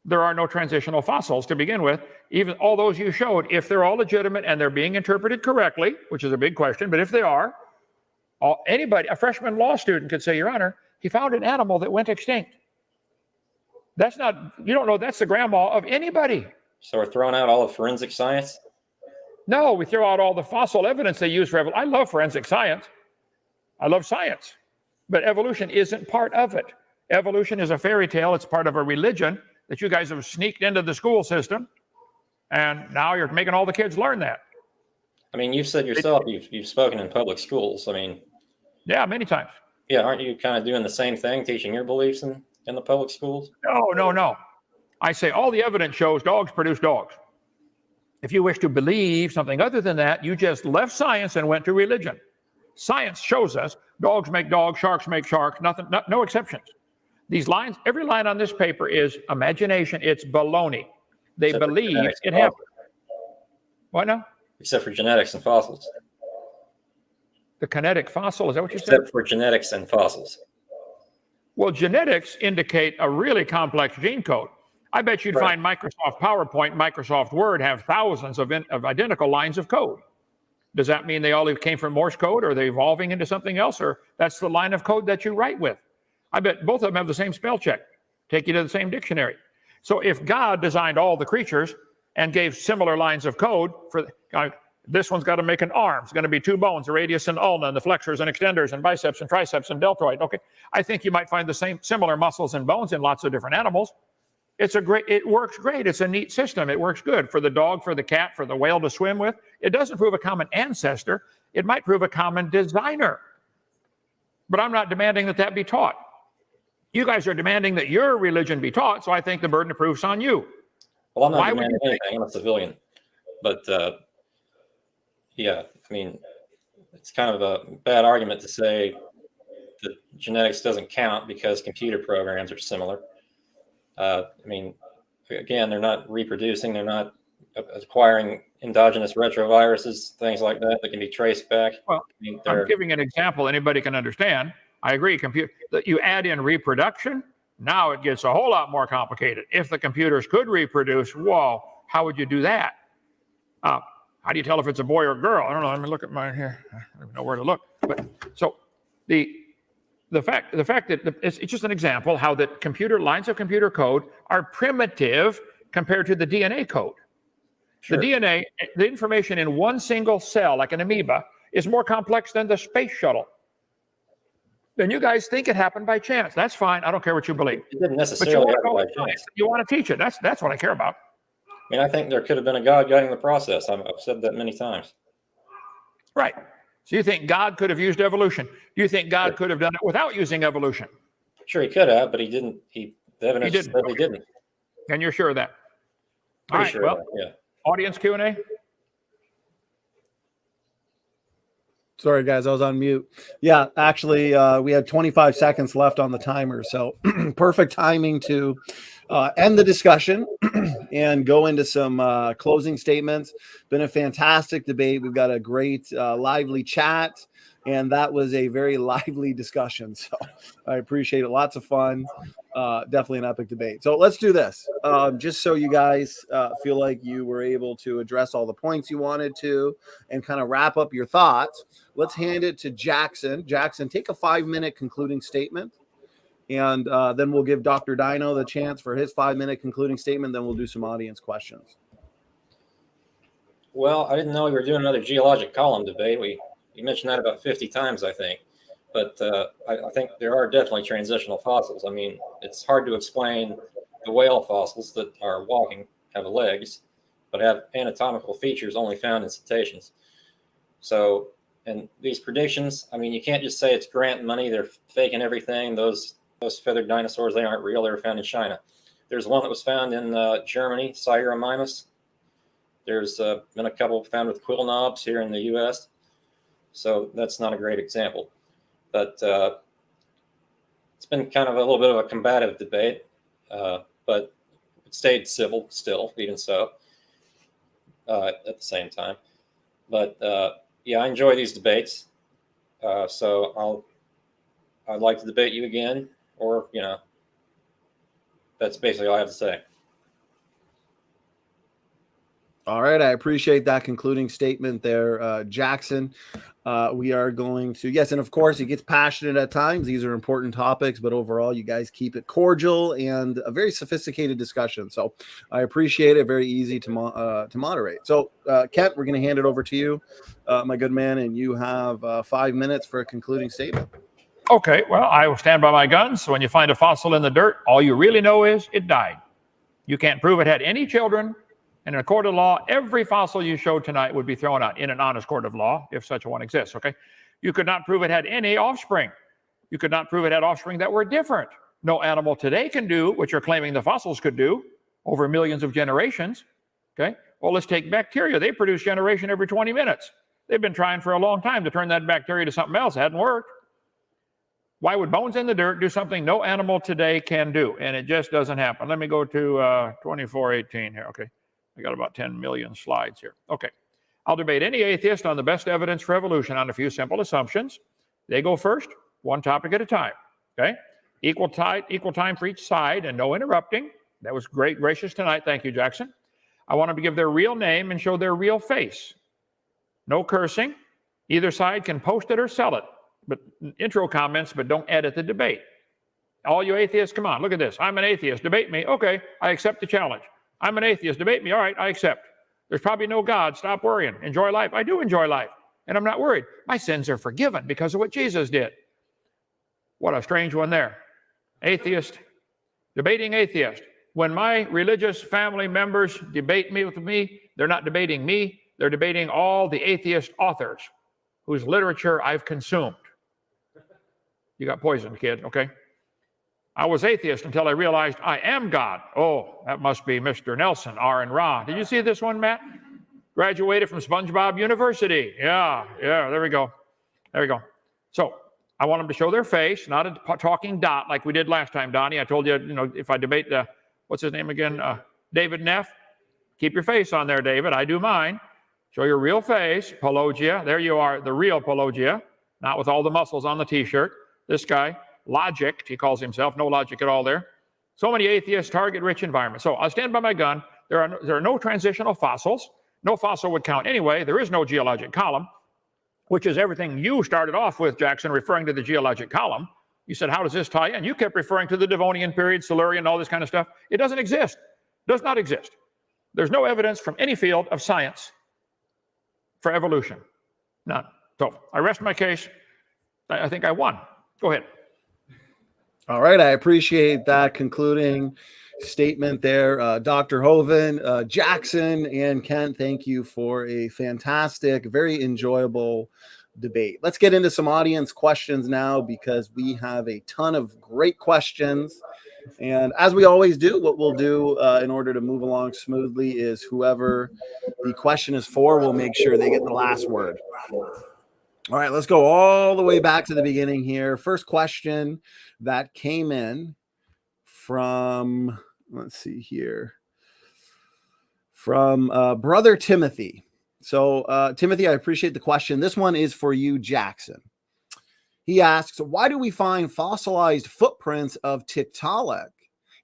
There are no transitional fossils to begin with. Even all those you showed, if they're all legitimate and they're being interpreted correctly, which is a big question, but if they are, a freshman law student could say, Your Honor, he found an animal that went extinct. That's not, you don't know that's the grandma of anybody. So we're throwing out all of forensic science? No, we throw out all the fossil evidence they use for evolution. I love forensic science. I love science. But evolution isn't part of it. Evolution is a fairy tale. It's part of a religion that you guys have sneaked into the school system. And now you're making all the kids learn that. I mean, you've said yourself, you've spoken in public schools. I mean, yeah, many times. Yeah, aren't you kind of doing the same thing, teaching your beliefs in the public schools? No. I say all the evidence shows dogs produce dogs. If you wish to believe something other than that, you just left science and went to religion. Science shows us dogs make dogs, sharks make sharks, no exceptions. These lines, every line on this paper is imagination. It's baloney. They Except believe it happened. What now? Except for genetics and fossils. The kinetic fossil, is that what you said? Except for genetics and fossils. Well, genetics indicate a really complex gene code. I bet you'd find Microsoft PowerPoint, Microsoft Word have thousands of identical lines of code. Does that mean they all came from Morse code? Or are they evolving into something else? Or that's the line of code that you write with? I bet both of them have the same spell check, take you to the same dictionary. So if God designed all the creatures and gave similar lines of code for this one's got to make an arm. It's going to be 2 bones, a radius and ulna, and the flexors and extenders and biceps and triceps and deltoid. Okay, I think you might find the same similar muscles and bones in lots of different animals. It works great. It's a neat system. It works good for the dog, for the cat, for the whale to swim with. It doesn't prove a common ancestor. It might prove a common designer. But I'm not demanding that be taught. You guys are demanding that your religion be taught, so I think the burden of proof's on you. Well, I'm not demanding anything. I'm a civilian. But, yeah, I mean, it's kind of a bad argument to say that genetics doesn't count because computer programs are similar. I mean, again, they're not reproducing. They're not acquiring endogenous retroviruses, things like that can be traced back. Well, I'm giving an example anybody can understand. I agree. You add in reproduction, now it gets a whole lot more complicated. If the computers could reproduce, whoa, how would you do that? How do you tell if it's a boy or a girl? I don't know. Let me look at mine here. I don't even know where to look. But so the fact that it's just an example how that lines of computer code are primitive compared to the DNA code. Sure. The DNA, the information in one single cell, like an amoeba, is more complex than the space shuttle. Then you guys think it happened by chance. That's fine. I don't care what you believe. It didn't necessarily happen by chance. You want to teach it. That's what I care about. I mean, I think there could have been a God guiding the process. I've said that many times. Right. So you think God could have used evolution? Do you think God could have done it without using evolution? Sure, he could have, but he didn't. The evidence says he didn't. And you're sure of that? All right. Sure well, yeah. Audience Q&A. Sorry, guys, I was on mute. Yeah, actually, we had 25 seconds left on the timer, so perfect timing to end the discussion and go into some closing statements. Been a fantastic debate. We've got a great, lively chat, and that was a very lively discussion. So I appreciate it. Lots of fun. Definitely an epic debate. So let's do this. Just so you guys feel like you were able to address all the points you wanted to and kind of wrap up your thoughts, let's hand it to Jackson. Jackson, take a 5-minute concluding statement. And then we'll give Dr. Dino the chance for his 5-minute concluding statement. Then we'll do some audience questions. Well, I didn't know we were doing another geologic column debate. You mentioned that about 50 times, I think. But I think there are definitely transitional fossils. I mean, it's hard to explain the whale fossils that are walking, have legs, but have anatomical features only found in cetaceans. So, and these predictions, I mean, you can't just say it's grant money. They're faking everything. Those feathered dinosaurs, they aren't real. They were found in China. There's one that was found in Germany, Syramimus. There's been a couple found with quill knobs here in the U.S. So that's not a great example. But it's been kind of a little bit of a combative debate, but it stayed civil still, even so, at the same time. But yeah, I enjoy these debates. So I'd like to debate you again, or, that's basically all I have to say. All right. I appreciate that concluding statement there, Jackson. We are going to, yes, and of course, he gets passionate at times. These are important topics, but overall, you guys keep it cordial and a very sophisticated discussion. So I appreciate it. Very easy to moderate. So, Kent, we're going to hand it over to you, my good man, and you have 5 minutes for a concluding statement. Okay. Well, I will stand by my guns. So when you find a fossil in the dirt, all you really know is it died. You can't prove it had any children. And in a court of law, every fossil you showed tonight would be thrown out in an honest court of law, if such a one exists, okay? You could not prove it had any offspring. You could not prove it had offspring that were different. No animal today can do what you're claiming the fossils could do over millions of generations, okay? Well, let's take bacteria. They produce generation every 20 minutes. They've been trying for a long time to turn that bacteria to something else. It hadn't worked. Why would bones in the dirt do something no animal today can do? And it just doesn't happen. Let me go to 2418 here. Okay. I got about 10 million slides here. Okay. I'll debate any atheist on the best evidence for evolution on a few simple assumptions. They go first, one topic at a time. Okay. Equal time for each side and no interrupting. That was gracious tonight. Thank you, Jackson. I want them to give their real name and show their real face. No cursing. Either side can post it or sell it. But intro comments, but don't edit the debate. All you atheists, come on, look at this. I'm an atheist. Debate me. Okay, I accept the challenge. I'm an atheist. Debate me. All right, I accept. There's probably no God. Stop worrying. Enjoy life. I do enjoy life. And I'm not worried. My sins are forgiven because of what Jesus did. What a strange one there. Atheist. Debating atheist. When my religious family members debate me with me, they're not debating me. They're debating all the atheist authors whose literature I've consumed. You got poisoned, kid, okay? I was atheist until I realized I am God. Oh, that must be Mr. Nelson, R. and Ra. Did you see this one, Matt? Graduated from SpongeBob University. Yeah, there we go. There we go. So I want them to show their face, not a talking dot like we did last time, Donnie. I told you, if I debate, what's his name again? David Neff. Keep your face on there, David. I do mine. Show your real face, Pelagia. There you are, the real Pelagia, not with all the muscles on the T-shirt. This guy, logic, he calls himself, no logic at all there. So many atheists, target-rich environment. So I'll stand by my gun. There are no transitional fossils. No fossil would count anyway. There is no geologic column, which is everything you started off with, Jackson, referring to the geologic column. You said, how does this tie in? You kept referring to the Devonian period, Silurian, all this kind of stuff. It doesn't exist. Does not exist. There's no evidence from any field of science for evolution. None. So I rest my case. I think I won. Go ahead. All right. I appreciate that concluding statement there. Dr. Hovind, Jackson, and Kent, thank you for a fantastic, very enjoyable debate. Let's get into some audience questions now because we have a ton of great questions. And as we always do, what we'll do in order to move along smoothly is whoever the question is for will make sure they get the last word. All right, let's go all the way back to the beginning here. First question that came in from, let's see here, from Brother Timothy. So, Timothy, I appreciate the question. This one is for you, Jackson. He asks, why do we find fossilized footprints of Tiktaalik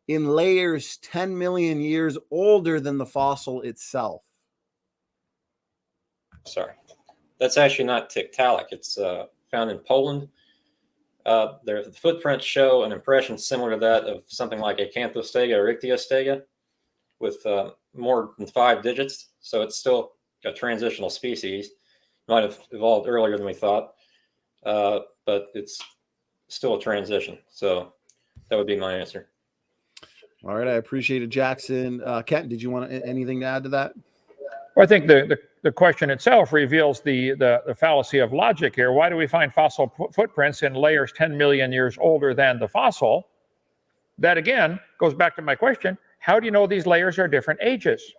in layers 10 million years older than the fossil itself? Sorry. That's actually not Tiktaalik. It's found in Poland. The footprints show an impression similar to that of something like Acanthostega or Ichthyostega with more than 5 digits. So it's still a transitional species. Might have evolved earlier than we thought. But it's still a transition. So that would be my answer. All right. I appreciate it, Jackson. Kent, did you want anything to add to that? Well, I think the question itself reveals the fallacy of logic here. Why do we find fossil footprints in layers 10 million years older than the fossil? That, again, goes back to my question. How do you know these layers are different ages?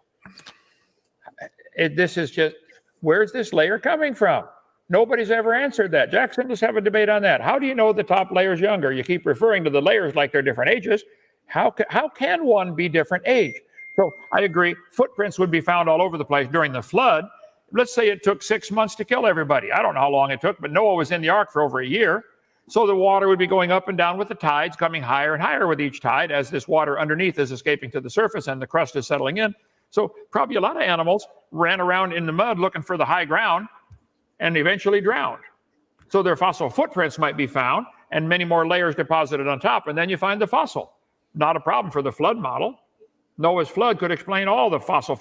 This is just, where's this layer coming from? Nobody's ever answered that. Jackson, let's have a debate on that. How do you know the top layer's younger? You keep referring to the layers like they're different ages. How can one be different age? So I agree. Footprints would be found all over the place during the flood. Let's say it took 6 months to kill everybody. I don't know how long it took, but Noah was in the ark for over a year. So the water would be going up and down with the tides, coming higher and higher with each tide as this water underneath is escaping to the surface and the crust is settling in. So probably a lot of animals ran around in the mud looking for the high ground and eventually drowned. So their fossil footprints might be found and many more layers deposited on top, and then you find the fossil. Not a problem for the flood model. Noah's flood could explain all the fossil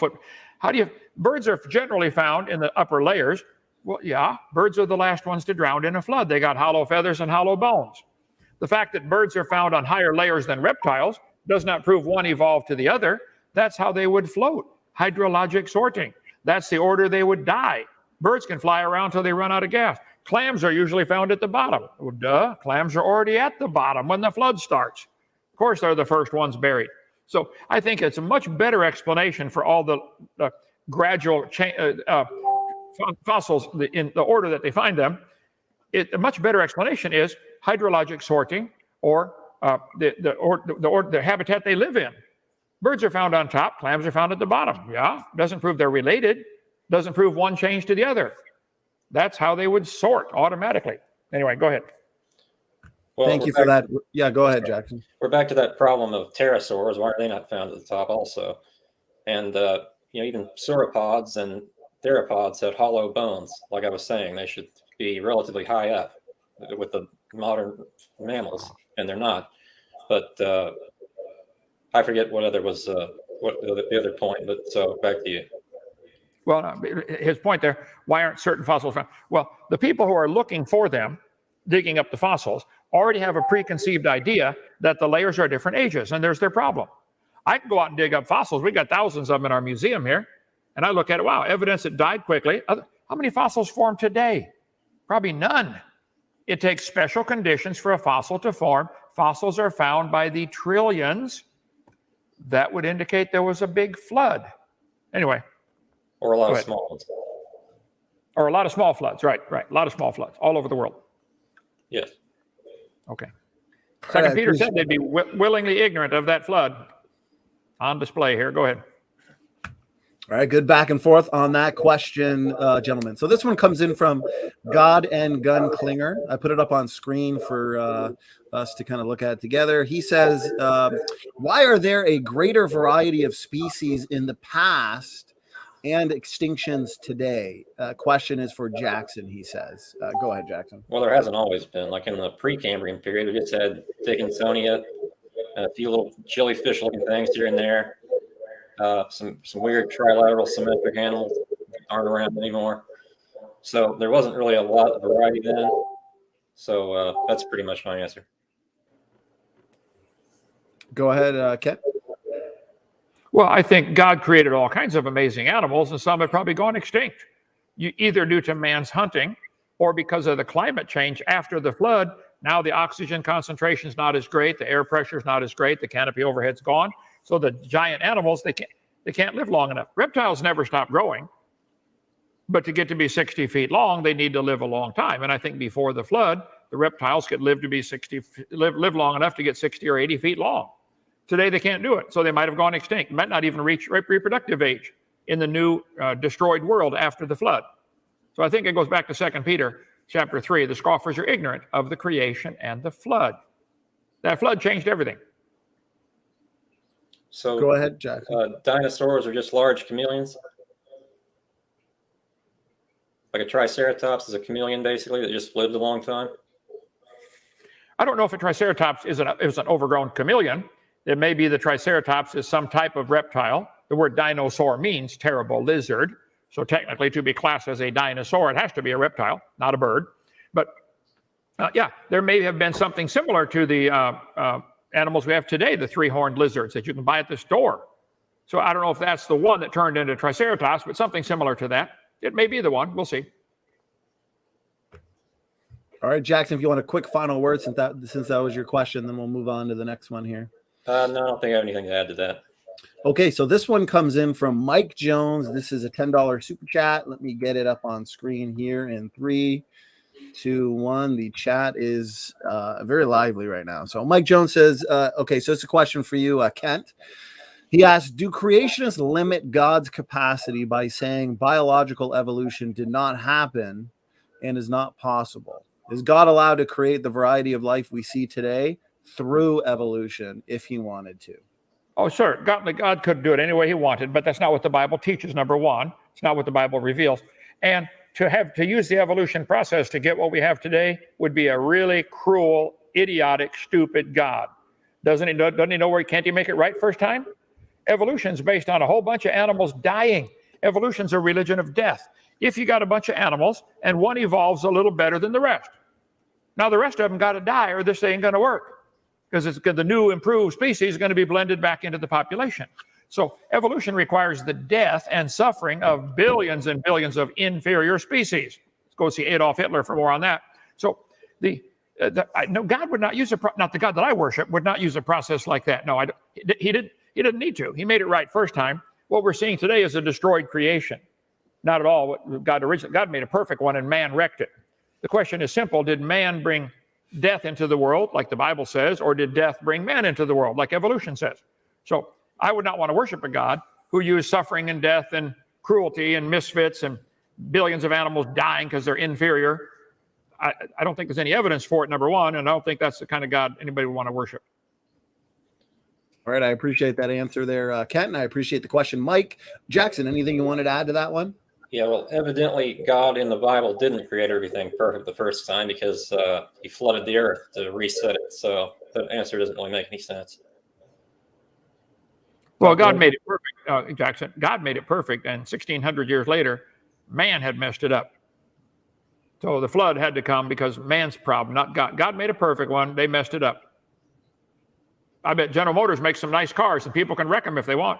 birds are generally found in the upper layers. Well, yeah, birds are the last ones to drown in a flood. They got hollow feathers and hollow bones. The fact that birds are found on higher layers than reptiles does not prove one evolved to the other. That's how they would float. Hydrologic sorting. That's the order they would die. Birds can fly around till they run out of gas. Clams are usually found at the bottom. Well, duh, clams are already at the bottom when the flood starts. Of course, they're the first ones buried. So I think it's a much better explanation for all the gradual fossils in the order that they find them, a much better explanation is hydrologic sorting or the habitat they live in. Birds are found on top, clams are found at the bottom. Yeah, doesn't prove they're related, doesn't prove one changed to the other. That's how they would sort automatically. Anyway, go ahead. Well, thank you for that. Yeah, go ahead, Jackson. We're back to that problem of pterosaurs. Why are they not found at the top also? And even sauropods and theropods had hollow bones. Like I was saying, they should be relatively high up with the modern mammals, and they're not. But I forget what other was what the other point. But so back to you. Well, no, his point there, why aren't certain fossils found? Well, the people who are looking for them, digging up the fossils, already have a preconceived idea that the layers are different ages, and there's their problem. I can go out and dig up fossils. We got thousands of them in our museum here, and I look at it, wow, evidence that died quickly. How many fossils form today? Probably none. It takes special conditions for a fossil to form. Fossils are found by the trillions. That would indicate there was a big flood. Anyway. Or a lot of small ones. Or a lot of small floods, right. A lot of small floods all over the world. Yes. Okay. Second Peter said they'd be willingly ignorant of that flood. On display here. Go ahead. All right, good back and forth on that question, gentlemen. So this one comes in from God and Gun Klinger. I put it up on screen for us to kind of look at together. He says, why are there a greater variety of species in the past and extinctions today? Question is for Jackson, he says. Go ahead, Jackson. Well, there hasn't always been. Like in the Precambrian period, we just had Dickinsonia, a few little jellyfish-looking things here and there. Some weird trilateral symmetric animals aren't around anymore. So there wasn't really a lot of variety then. So that's pretty much my answer. Go ahead, Kent. Well, I think God created all kinds of amazing animals, and some have probably gone extinct, either due to man's hunting or because of the climate change after the flood. Now the oxygen concentration is not as great, the air pressure is not as great, the canopy overhead's gone. So the giant animals, they can't live long enough. Reptiles never stop growing, but to get to be 60 feet long, they need to live a long time. And I think before the flood, the reptiles could live to be live long enough to get 60 or 80 feet long. Today they can't do it, so they might have gone extinct, might not even reach reproductive age in the new destroyed world after the flood. So I think it goes back to 2 Peter chapter 3. The scoffers are ignorant of the creation and the flood. That flood changed everything. So go ahead, Jackson. Dinosaurs are just large chameleons. Like a Triceratops is a chameleon, basically, that just lived a long time. I don't know if a Triceratops is an overgrown chameleon. It may be the Triceratops is some type of reptile. The word dinosaur means terrible lizard. So technically, to be classed as a dinosaur, it has to be a reptile, not a bird. But yeah, there may have been something similar to the animals we have today, the three-horned lizards that you can buy at the store. So I don't know if that's the one that turned into Triceratops, but something similar to that. It may be the one. We'll see. All right, Jackson, if you want a quick final word, since that was your question, then we'll move on to the next one here. No, I don't think I have anything to add to that. Okay, so this one comes in from Mike Jones. This is a $10 super chat. Let me get it up on screen here in 3, 2, 1. The chat is very lively right now. So Mike Jones says, okay, so it's a question for you, Kent. He asks, do creationists limit God's capacity by saying biological evolution did not happen and is not possible? Is God allowed to create the variety of life we see today through evolution if he wanted to? Oh, sure. God could do it any way he wanted, but that's not what the Bible teaches, number one. It's not what the Bible reveals. And to use the evolution process to get what we have today would be a really cruel, idiotic, stupid God. Doesn't he know where can't he make it right first time? Evolution's based on a whole bunch of animals dying. Evolution's a religion of death. If you got a bunch of animals and one evolves a little better than the rest, now the rest of them got to die or this ain't going to work. Because the new improved species is going to be blended back into the population. So evolution requires the death and suffering of billions and billions of inferior species. Let's go see Adolf Hitler for more on that. So no, God would not use not the God that I worship would not use a process like that. No, he didn't need to. He made it right first time. What we're seeing today is a destroyed creation. Not at all what God made a perfect one and man wrecked it. The question is simple. Did man bring death into the world, like the Bible says, or did death bring man into the world, like evolution says? So I would not want to worship a God who used suffering and death and cruelty and misfits and billions of animals dying because they're inferior. I don't think there's any evidence for it, number one, and I don't think that's the kind of God anybody would want to worship. All right, I appreciate that answer there, Kent, and I appreciate the question. Mike, Jackson, anything you wanted to add to that one? Yeah, well, evidently God in the Bible didn't create everything perfect the first time because he flooded the earth to reset it. So the answer doesn't really make any sense. Well, God made it perfect, Jackson. God made it perfect, and 1,600 years later, man had messed it up. So the flood had to come because man's problem, not God. God made a perfect one. They messed it up. I bet General Motors makes some nice cars, and people can wreck them if they want.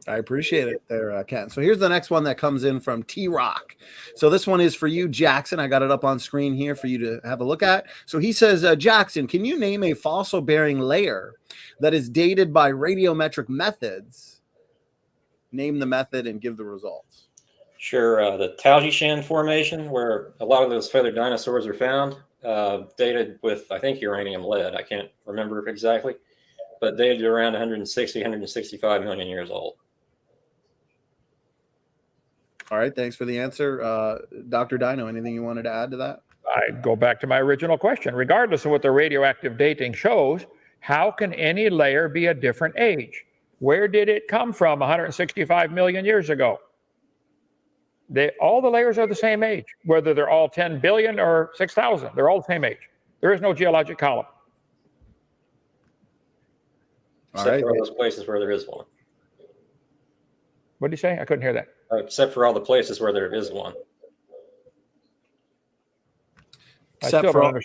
I appreciate it there, Ken. So here's the next one that comes in from T-Rock. So this one is for you, Jackson. I got it up on screen here for you to have a look at. So he says, Jackson, can you name a fossil-bearing layer that is dated by radiometric methods? Name the method and give the results. Sure. The Taojian Formation, where a lot of those feathered dinosaurs are found, dated with, I think, uranium lead. I can't remember exactly, but dated around 160, 165 million years old. All right, thanks for the answer. Dr. Dino, anything you wanted to add to that? I go back to my original question. Regardless of what the radioactive dating shows, how can any layer be a different age? Where did it come from 165 million years ago? All the layers are the same age, whether they're all 10 billion or 6,000. They're all the same age. There is no geologic column. Except for all those places where there is one. What did you say? I couldn't hear that. Except for all the places where there is one. Except for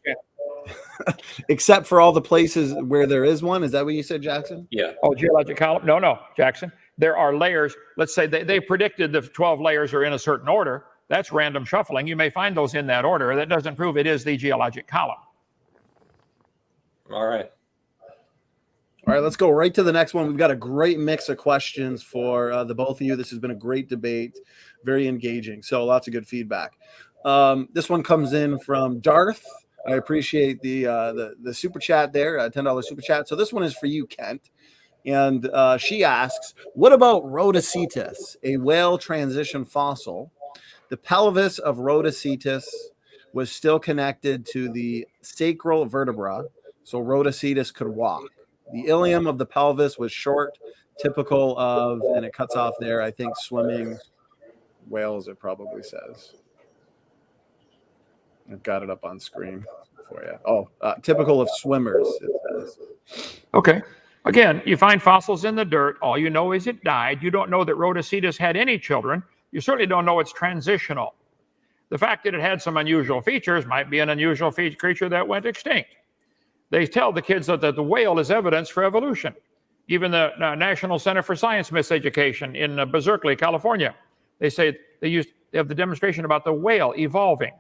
except for all the places where there is one. Is that what you said, Jackson? Yeah. Oh, geologic column? No, Jackson. There are layers. Let's say they predicted the 12 layers are in a certain order. That's random shuffling. You may find those in that order. That doesn't prove it is the geologic column. All right. All right, let's go right to the next one. We've got a great mix of questions for the both of you. This has been a great debate, very engaging. So lots of good feedback. This one comes in from Darth. I appreciate the super chat there, $10 super chat. So this one is for you, Kent. And she asks, what about Rhodocetus, a whale transition fossil? The pelvis of Rhodocetus was still connected to the sacral vertebra, so Rhodocetus could walk. The ilium of the pelvis was short, typical of, and it cuts off there, I think, swimming whales, it probably says. I've got it up on screen for you. Oh, typical of swimmers, it says. Okay. Again, you find fossils in the dirt. All you know is it died. You don't know that Rhodocetus had any children. You certainly don't know it's transitional. The fact that it had some unusual features might be an unusual creature that went extinct. They tell the kids that the whale is evidence for evolution. Even the National Center for Science Miseducation in Berkeley, California, they say they have the demonstration about the whale evolving.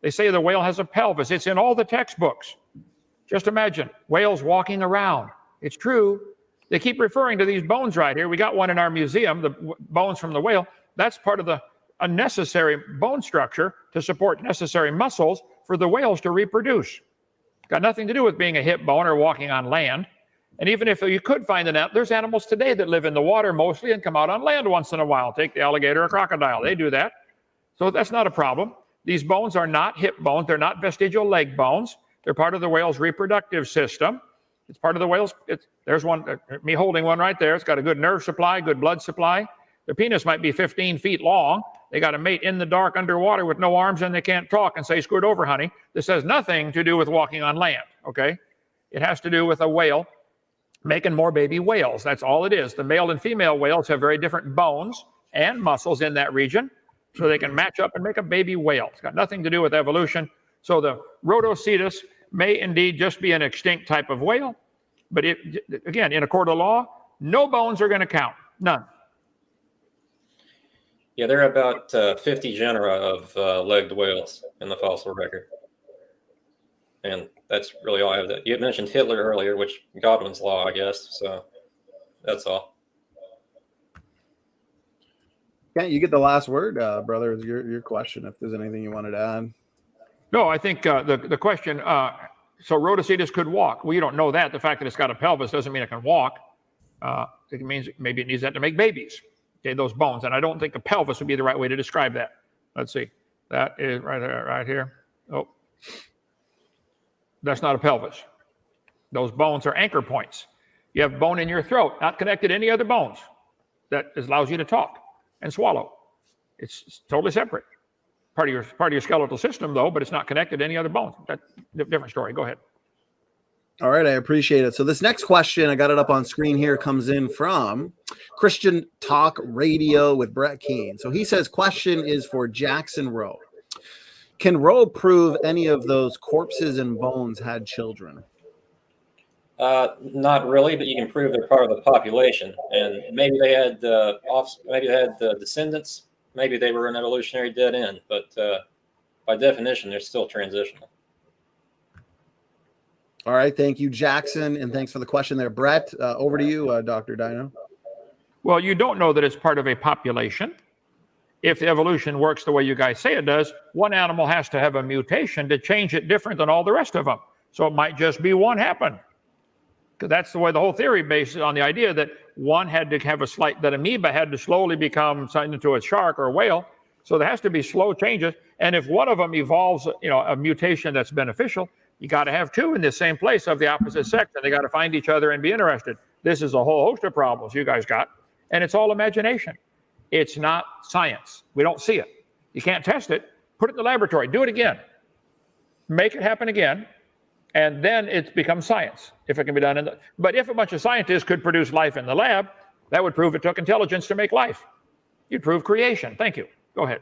They say the whale has a pelvis. It's in all the textbooks. Just imagine whales walking around. It's true. They keep referring to these bones right here. We got one in our museum, the bones from the whale. That's part of the unnecessary bone structure to support necessary muscles for the whales to reproduce. Got nothing to do with being a hip bone or walking on land. And even if you could find there's animals today that live in the water mostly and come out on land once in a while. Take the alligator or crocodile. They do that. So that's not a problem. These bones are not hip bones. They're not vestigial leg bones. They're part of the whale's reproductive system. It's part of the whale's. There's one, me holding one right there. It's got a good nerve supply, good blood supply. Their penis might be 15 feet long. They got a mate in the dark underwater with no arms and they can't talk and say, squirt over, honey. This has nothing to do with walking on land, okay? It has to do with a whale making more baby whales. That's all it is. The male and female whales have very different bones and muscles in that region, so they can match up and make a baby whale. It's got nothing to do with evolution. So the Rhodocetus may indeed just be an extinct type of whale, but again, in a court of law, no bones are going to count, none. Yeah, there are about 50 genera of legged whales in the fossil record. And that's really all I have. You had mentioned Hitler earlier, which Godwin's law, I guess. So That's all. Kent, you get the last word, brother. Is your question? If there's anything you wanted to add. No, I think the question. So Rhodocetus could walk. We don't know that. The fact that it's got a pelvis doesn't mean it can walk. It means maybe it needs that to make babies. Okay, those bones. And I don't think a pelvis would be the right way to describe that. Let's see. That is right there, right here. Oh, that's not a pelvis. Those bones are anchor points. You have bone in your throat, not connected to any other bones. That allows you to talk and swallow. It's totally separate. Part of your skeletal system, though, but it's not connected to any other bones. That's a different story. Go ahead. All right, I appreciate it. So this next question, I got it up on screen here, comes in from Christian Talk Radio with Brett Keane. So he says, question is for Jackson Roe. Can Roe prove any of those corpses and bones had children? Not really, but you can prove they're part of the population, and maybe they had descendants. Maybe they were an evolutionary dead end, but by definition, they're still transitional. All right, thank you, Jackson, and thanks for the question there, Brett. Over to you, Dr. Dino. Well, you don't know that it's part of a population. If the evolution works the way you guys say it does, one animal has to have a mutation to change it different than all the rest of them. So it might just be one happen. Because that's the way the whole theory based on the idea that one had to have that amoeba had to slowly become something into a shark or a whale. So there has to be slow changes. And if one of them evolves, a mutation that's beneficial, you got to have two in the same place of the opposite sex, and they got to find each other and be interested. This is a whole host of problems you guys got, and it's all imagination. It's not science. We don't see it. You can't test it. Put it in the laboratory. Do it again. Make it happen again. And then it becomes science, if it can be done. But if a bunch of scientists could produce life in the lab, that would prove it took intelligence to make life. You'd prove creation. Thank you. Go ahead.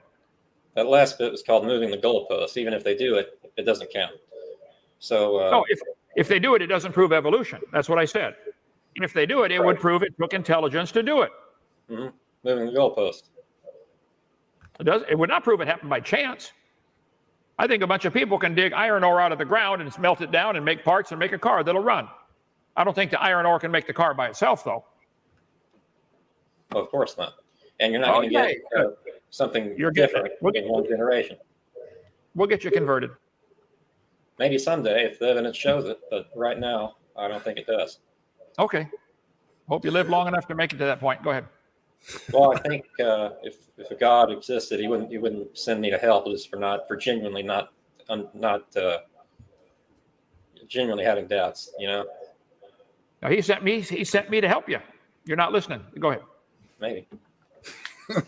That last bit was called moving the goalpost. Even if they do it, it doesn't count. So no, if they do it, it doesn't prove evolution. That's what I said. If they do it, it would prove it took intelligence to do it. Mm-hmm. Moving the goalpost. It would not prove it happened by chance. I think a bunch of people can dig iron ore out of the ground and melt it down and make parts and make a car that'll run. I don't think the iron ore can make the car by itself, though. Well, of course not. And you're not going to get something different in one generation. We'll get you converted. Maybe someday if the evidence shows it, but right now, I don't think it does. Okay. Hope you live long enough to make it to that point. Go ahead. Well, I think if a God existed, he wouldn't send me to hell just for genuinely not genuinely having doubts. Now, he sent me to help you. You're not listening. Go ahead. Maybe. All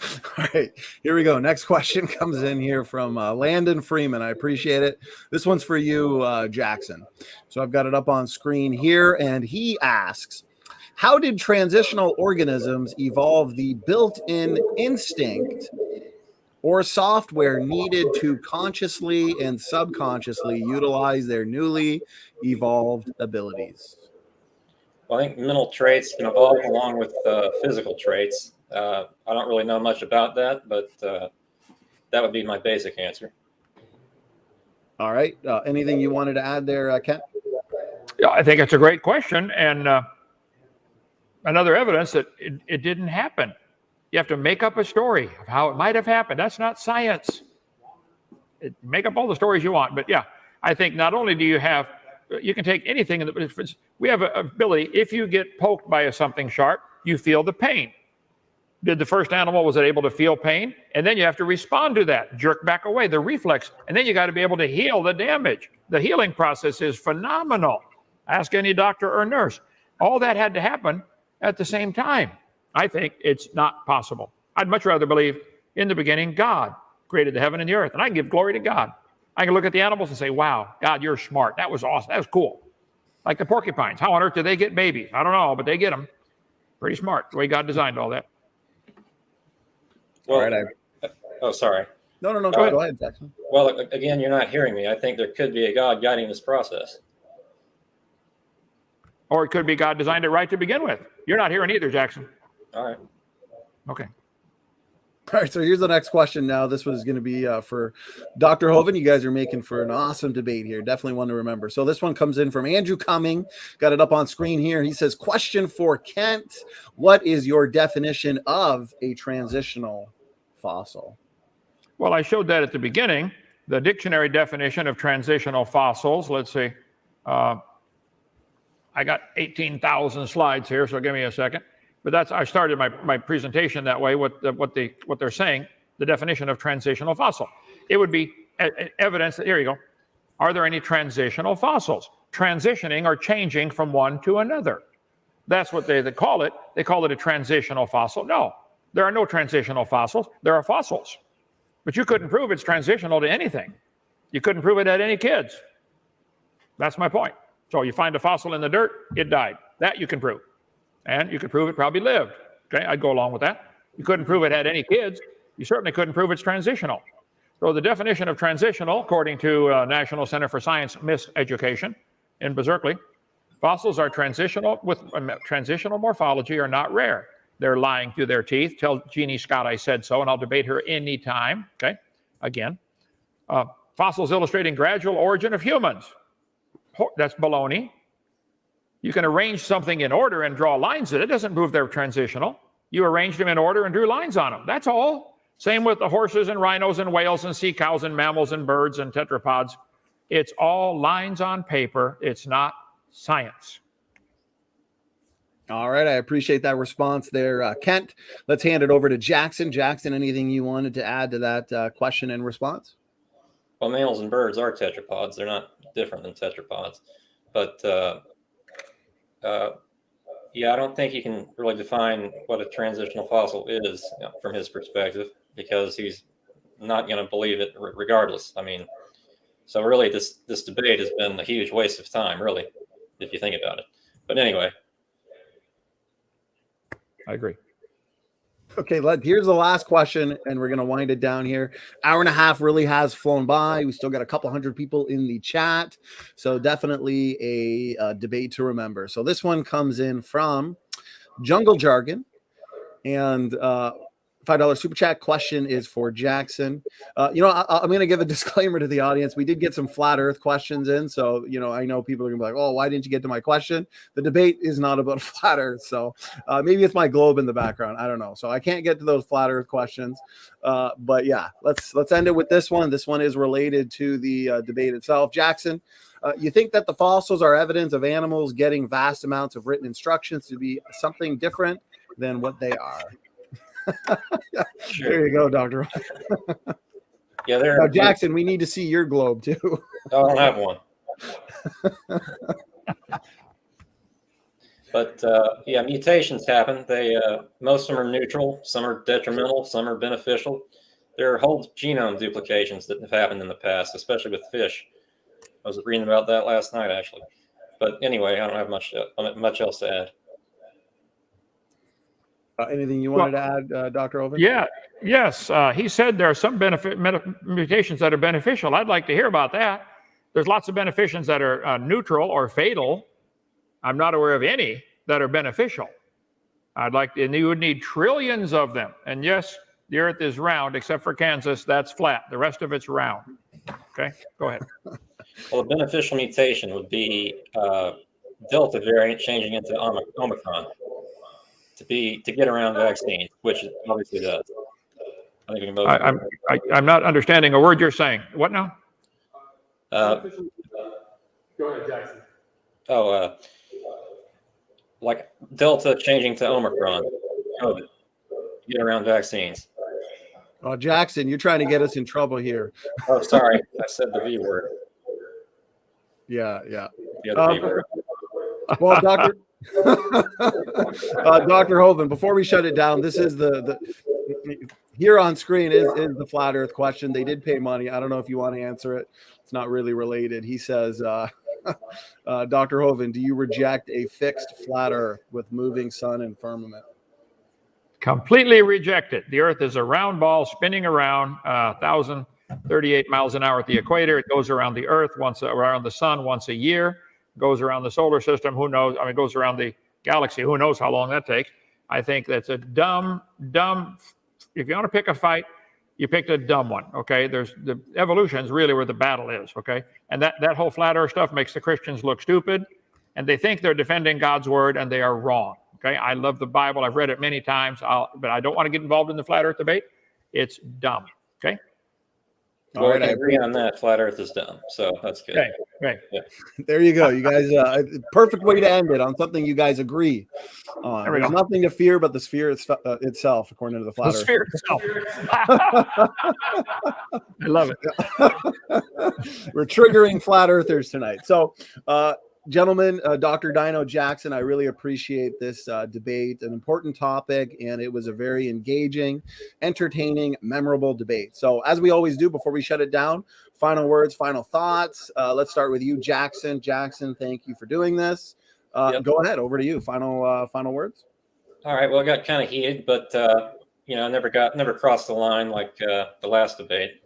right, here we go. Next question comes in here from Landon Freeman. I appreciate it. This one's for you, Jackson. So I've got it up on screen here, and he asks, how did transitional organisms evolve the built-in instinct or software needed to consciously and subconsciously utilize their newly evolved abilities? Well, I think mental traits can evolve along with physical traits. I don't really know much about that, but that would be my basic answer. All right. Anything you wanted to add there, Kent? Yeah, I think it's a great question, and another evidence that it didn't happen. You have to make up a story of how it might have happened. That's not science. Make up all the stories you want. But yeah, I think not only do you can take anything. We have an ability, if you get poked by something sharp, you feel the pain. Did the first animal, was it able to feel pain? And then you have to respond to that, jerk back away, the reflex. And then you got to be able to heal the damage. The healing process is phenomenal. Ask any doctor or nurse. All that had to happen at the same time. I think it's not possible. I'd much rather believe in the beginning, God created the heaven and the earth. And I can give glory to God. I can look at the animals and say, wow, God, you're smart. That was awesome. That was cool. Like the porcupines. How on earth do they get babies? I don't know, but they get them. Pretty smart, the way God designed all that. Well, all right. Oh, sorry. No. Go ahead, Jackson. Well, again, you're not hearing me. I think there could be a God guiding this process. Or it could be God designed it right to begin with. You're not hearing either, Jackson. All right. Okay. All right, so here's the next question now. This was going to be for Dr. Hovind. You guys are making for an awesome debate here. Definitely one to remember. So this one comes in from Andrew Cumming. Got it up on screen here. He says, question for Kent. What is your definition of a transitional fossil? Well, I showed that at the beginning. The dictionary definition of transitional fossils. Let's see. I got 18,000 slides here, so give me a second. But I started my presentation that way. What they're saying, the definition of transitional fossil. It would be evidence that, here you go. Are there any transitional fossils? Transitioning or changing from one to another. That's what they call it. They call it a transitional fossil. No, there are no transitional fossils. There are fossils. But you couldn't prove it's transitional to anything. You couldn't prove it had any kids. That's my point. So you find a fossil in the dirt, it died. That you can prove. And you could prove it probably lived. Okay, I'd go along with that. You couldn't prove it had any kids. You certainly couldn't prove it's transitional. So the definition of transitional, according to National Center for Science Miseducation in Berkeley, fossils are transitional with transitional morphology are not rare. They're lying through their teeth. Tell Jeannie Scott I said so, and I'll debate her anytime. Okay, again. Fossils illustrating gradual origin of humans. That's baloney. You can arrange something in order and draw lines in it. It doesn't prove they're transitional. You arranged them in order and drew lines on them. That's all. Same with the horses and rhinos and whales and sea cows and mammals and birds and tetrapods. It's all lines on paper. It's not science. All right. I appreciate that response there, Kent. Let's hand it over to Jackson. Jackson, anything you wanted to add to that question and response? Well, mammals and birds are tetrapods. They're not different than tetrapods. But yeah, I don't think you can really define what a transitional fossil is, from his perspective, because he's not going to believe it regardless. I mean, so really this debate has been a huge waste of time, really, if you think about it. But anyway. I agree. Okay, here's the last question, and we're going to wind it down here. Hour and a half really has flown by. We still got a couple hundred people in the chat, so definitely a debate to remember. So this one comes in from Jungle Jargon, and $5 super chat question is for Jackson. I'm going to give a disclaimer to the audience. We did get some flat earth questions in. So, I know people are going to be like, oh, why didn't you get to my question? The debate is not about flat earth. So maybe it's my globe in the background. I don't know. So I can't get to those flat earth questions. But yeah, let's end it with this one. This one is related to the debate itself. Jackson, you think that the fossils are evidence of animals getting vast amounts of written instructions to be something different than what they are? Sure. There you go, Doctor. Yeah, now, Jackson, we need to see your globe too. I don't have one. But yeah, mutations happen. They most of them are neutral, some are detrimental, some are beneficial. There are whole genome duplications that have happened in the past, especially with fish. I was reading about that last night, actually. But anyway, I don't have much else to add. Anything you wanted to add, Dr. Hovind? Yeah, yes. He said there are some mutations that are beneficial. I'd like to hear about that. There's lots of beneficents that are neutral or fatal. I'm not aware of any that are beneficial. And you would need trillions of them. And yes, the Earth is round, except for Kansas, that's flat. The rest of it's round. Okay, go ahead. Well, a beneficial mutation would be Delta variant changing into Omicron. To get around vaccines, which it obviously does. I think I'm not understanding a word you're saying. What now? Go ahead, Jackson. Like Delta changing to Omicron, COVID, get around vaccines. Oh, Jackson, you're trying to get us in trouble here. Oh, sorry, I said the V word. Yeah. The other V word. Well, Dr. Hovind, before we shut it down, this is the here on screen is the flat earth question. They did pay money. I don't know if you want to answer it. It's not really related. He says, Dr. Hovind, do you reject a fixed flat earth with moving sun and firmament? Completely reject it. The Earth is a round ball spinning around 1,038 miles an hour at the equator. It goes around the Earth around the sun once a year. Goes around the solar system. Who knows? I mean, it goes around the galaxy. Who knows how long that takes? I think that's a dumb if you want to pick a fight, you picked a dumb one. Okay, there's the evolution is really where the battle is. Okay, and that whole flat Earth stuff makes the Christians look stupid, and they think they're defending God's word, and they are wrong. Okay, I love the Bible. I've read it many times, but I don't want to get involved in the flat Earth debate. It's dumb. Okay. Well, I agree on that. Flat Earth is dumb, so that's good. Okay, right. Yeah. There you go. You guys, perfect way to end it on something you guys agree on. There's nothing to fear but the sphere itself, according to the flat Earth. Sphere itself. I love it. We're triggering flat earthers tonight. So, gentlemen, Dr. Dino, Jackson, I really appreciate this debate, an important topic, and it was a very engaging, entertaining, memorable debate. So as we always do before we shut it down, final words, final thoughts. Let's start with you, Jackson. Jackson, thank you for doing this. Go ahead, over to you. Final words. All right. Well, I got kind of heated, but never crossed the line like the last debate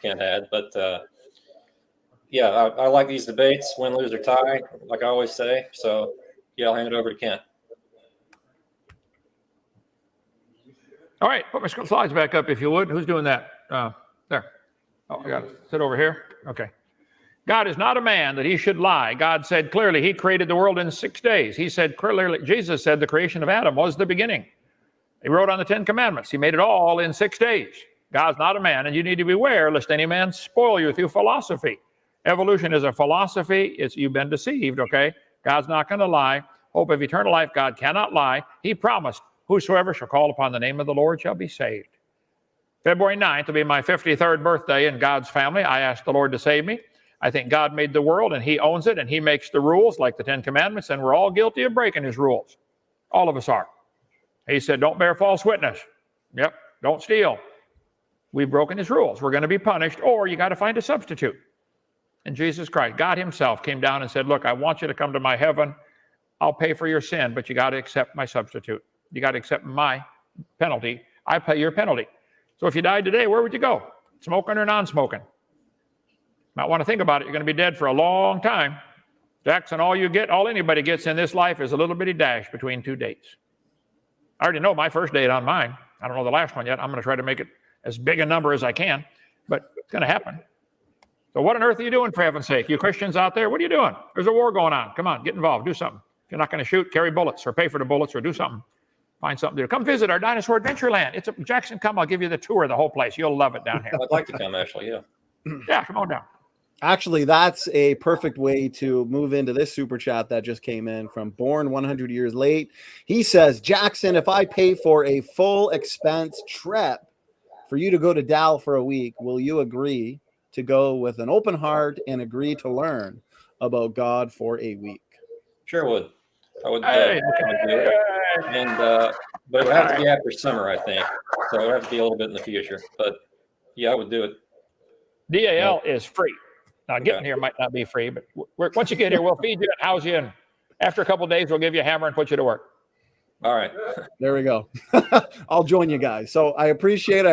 Kent had, but yeah, I like these debates, win, lose, or tie, like I always say. So, yeah, I'll hand it over to Kent. All right, put my slides back up if you would. Who's doing that? There. Oh, I got it. Sit over here. Okay. God is not a man that he should lie. God said clearly he created the world in 6 days. He said clearly, Jesus said the creation of Adam was the beginning. He wrote on the 10 Commandments. He made it all in 6 days. God's not a man, and you need to beware lest any man spoil you through philosophy. Evolution is a philosophy. You've been deceived, okay? God's not going to lie. Hope of eternal life, God cannot lie. He promised, whosoever shall call upon the name of the Lord shall be saved. February 9th will be my 53rd birthday in God's family. I asked the Lord to save me. I think God made the world, and he owns it, and he makes the rules like the 10 Commandments, and we're all guilty of breaking his rules. All of us are. He said, don't bear false witness. Yep, don't steal. We've broken his rules. We're going to be punished, or you got to find a substitute. And Jesus Christ, God himself came down and said, look, I want you to come to my heaven. I'll pay for your sin, but you got to accept my substitute. You got to accept my penalty. I pay your penalty. So if you died today, where would you go? Smoking or non-smoking? Might want to think about it. You're going to be dead for a long time. Jackson, all anybody gets in this life is a little bitty dash between two dates. I already know my first date on mine. I don't know the last one yet. I'm going to try to make it as big a number as I can, but it's going to happen. So what on earth are you doing, for heaven's sake? You Christians out there, what are you doing? There's a war going on. Come on, get involved. Do something. If you're not going to shoot, carry bullets or pay for the bullets or do something. Find something to do. Come visit our Dinosaur Adventure Land. Jackson, come. I'll give you the tour of the whole place. You'll love it down here. I'd like to come, actually, yeah. Yeah, come on down. Actually, that's a perfect way to move into this super chat that just came in from Born 100 Years Late. He says, Jackson, if I pay for a full expense trip for you to go to Dal for a week, will you agree to go with an open heart and agree to learn about God for a week? Sure would. I would do it. And, but it would have to be after summer, I think. So it would have to be a little bit in the future. But yeah, I would do it. DAL is free. Now, getting here might not be free, but once you get here, we'll feed you and house you. And after a couple of days, we'll give you a hammer and put you to work. All right. There we go. I'll join you guys. So I appreciate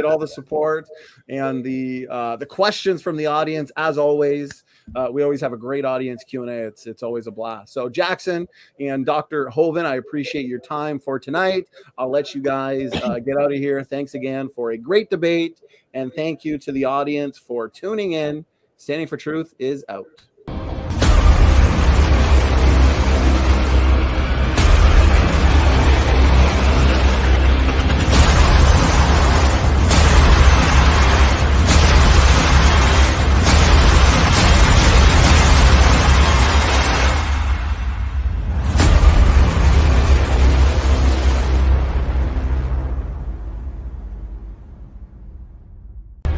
all the support and the questions from the audience. As always, we always have a great audience Q&A. It's always a blast. So Jackson and Dr. Hovind, I appreciate your time for tonight. I'll let you guys get out of here. Thanks again for a great debate. And thank you to the audience for tuning in. Standing for Truth is out.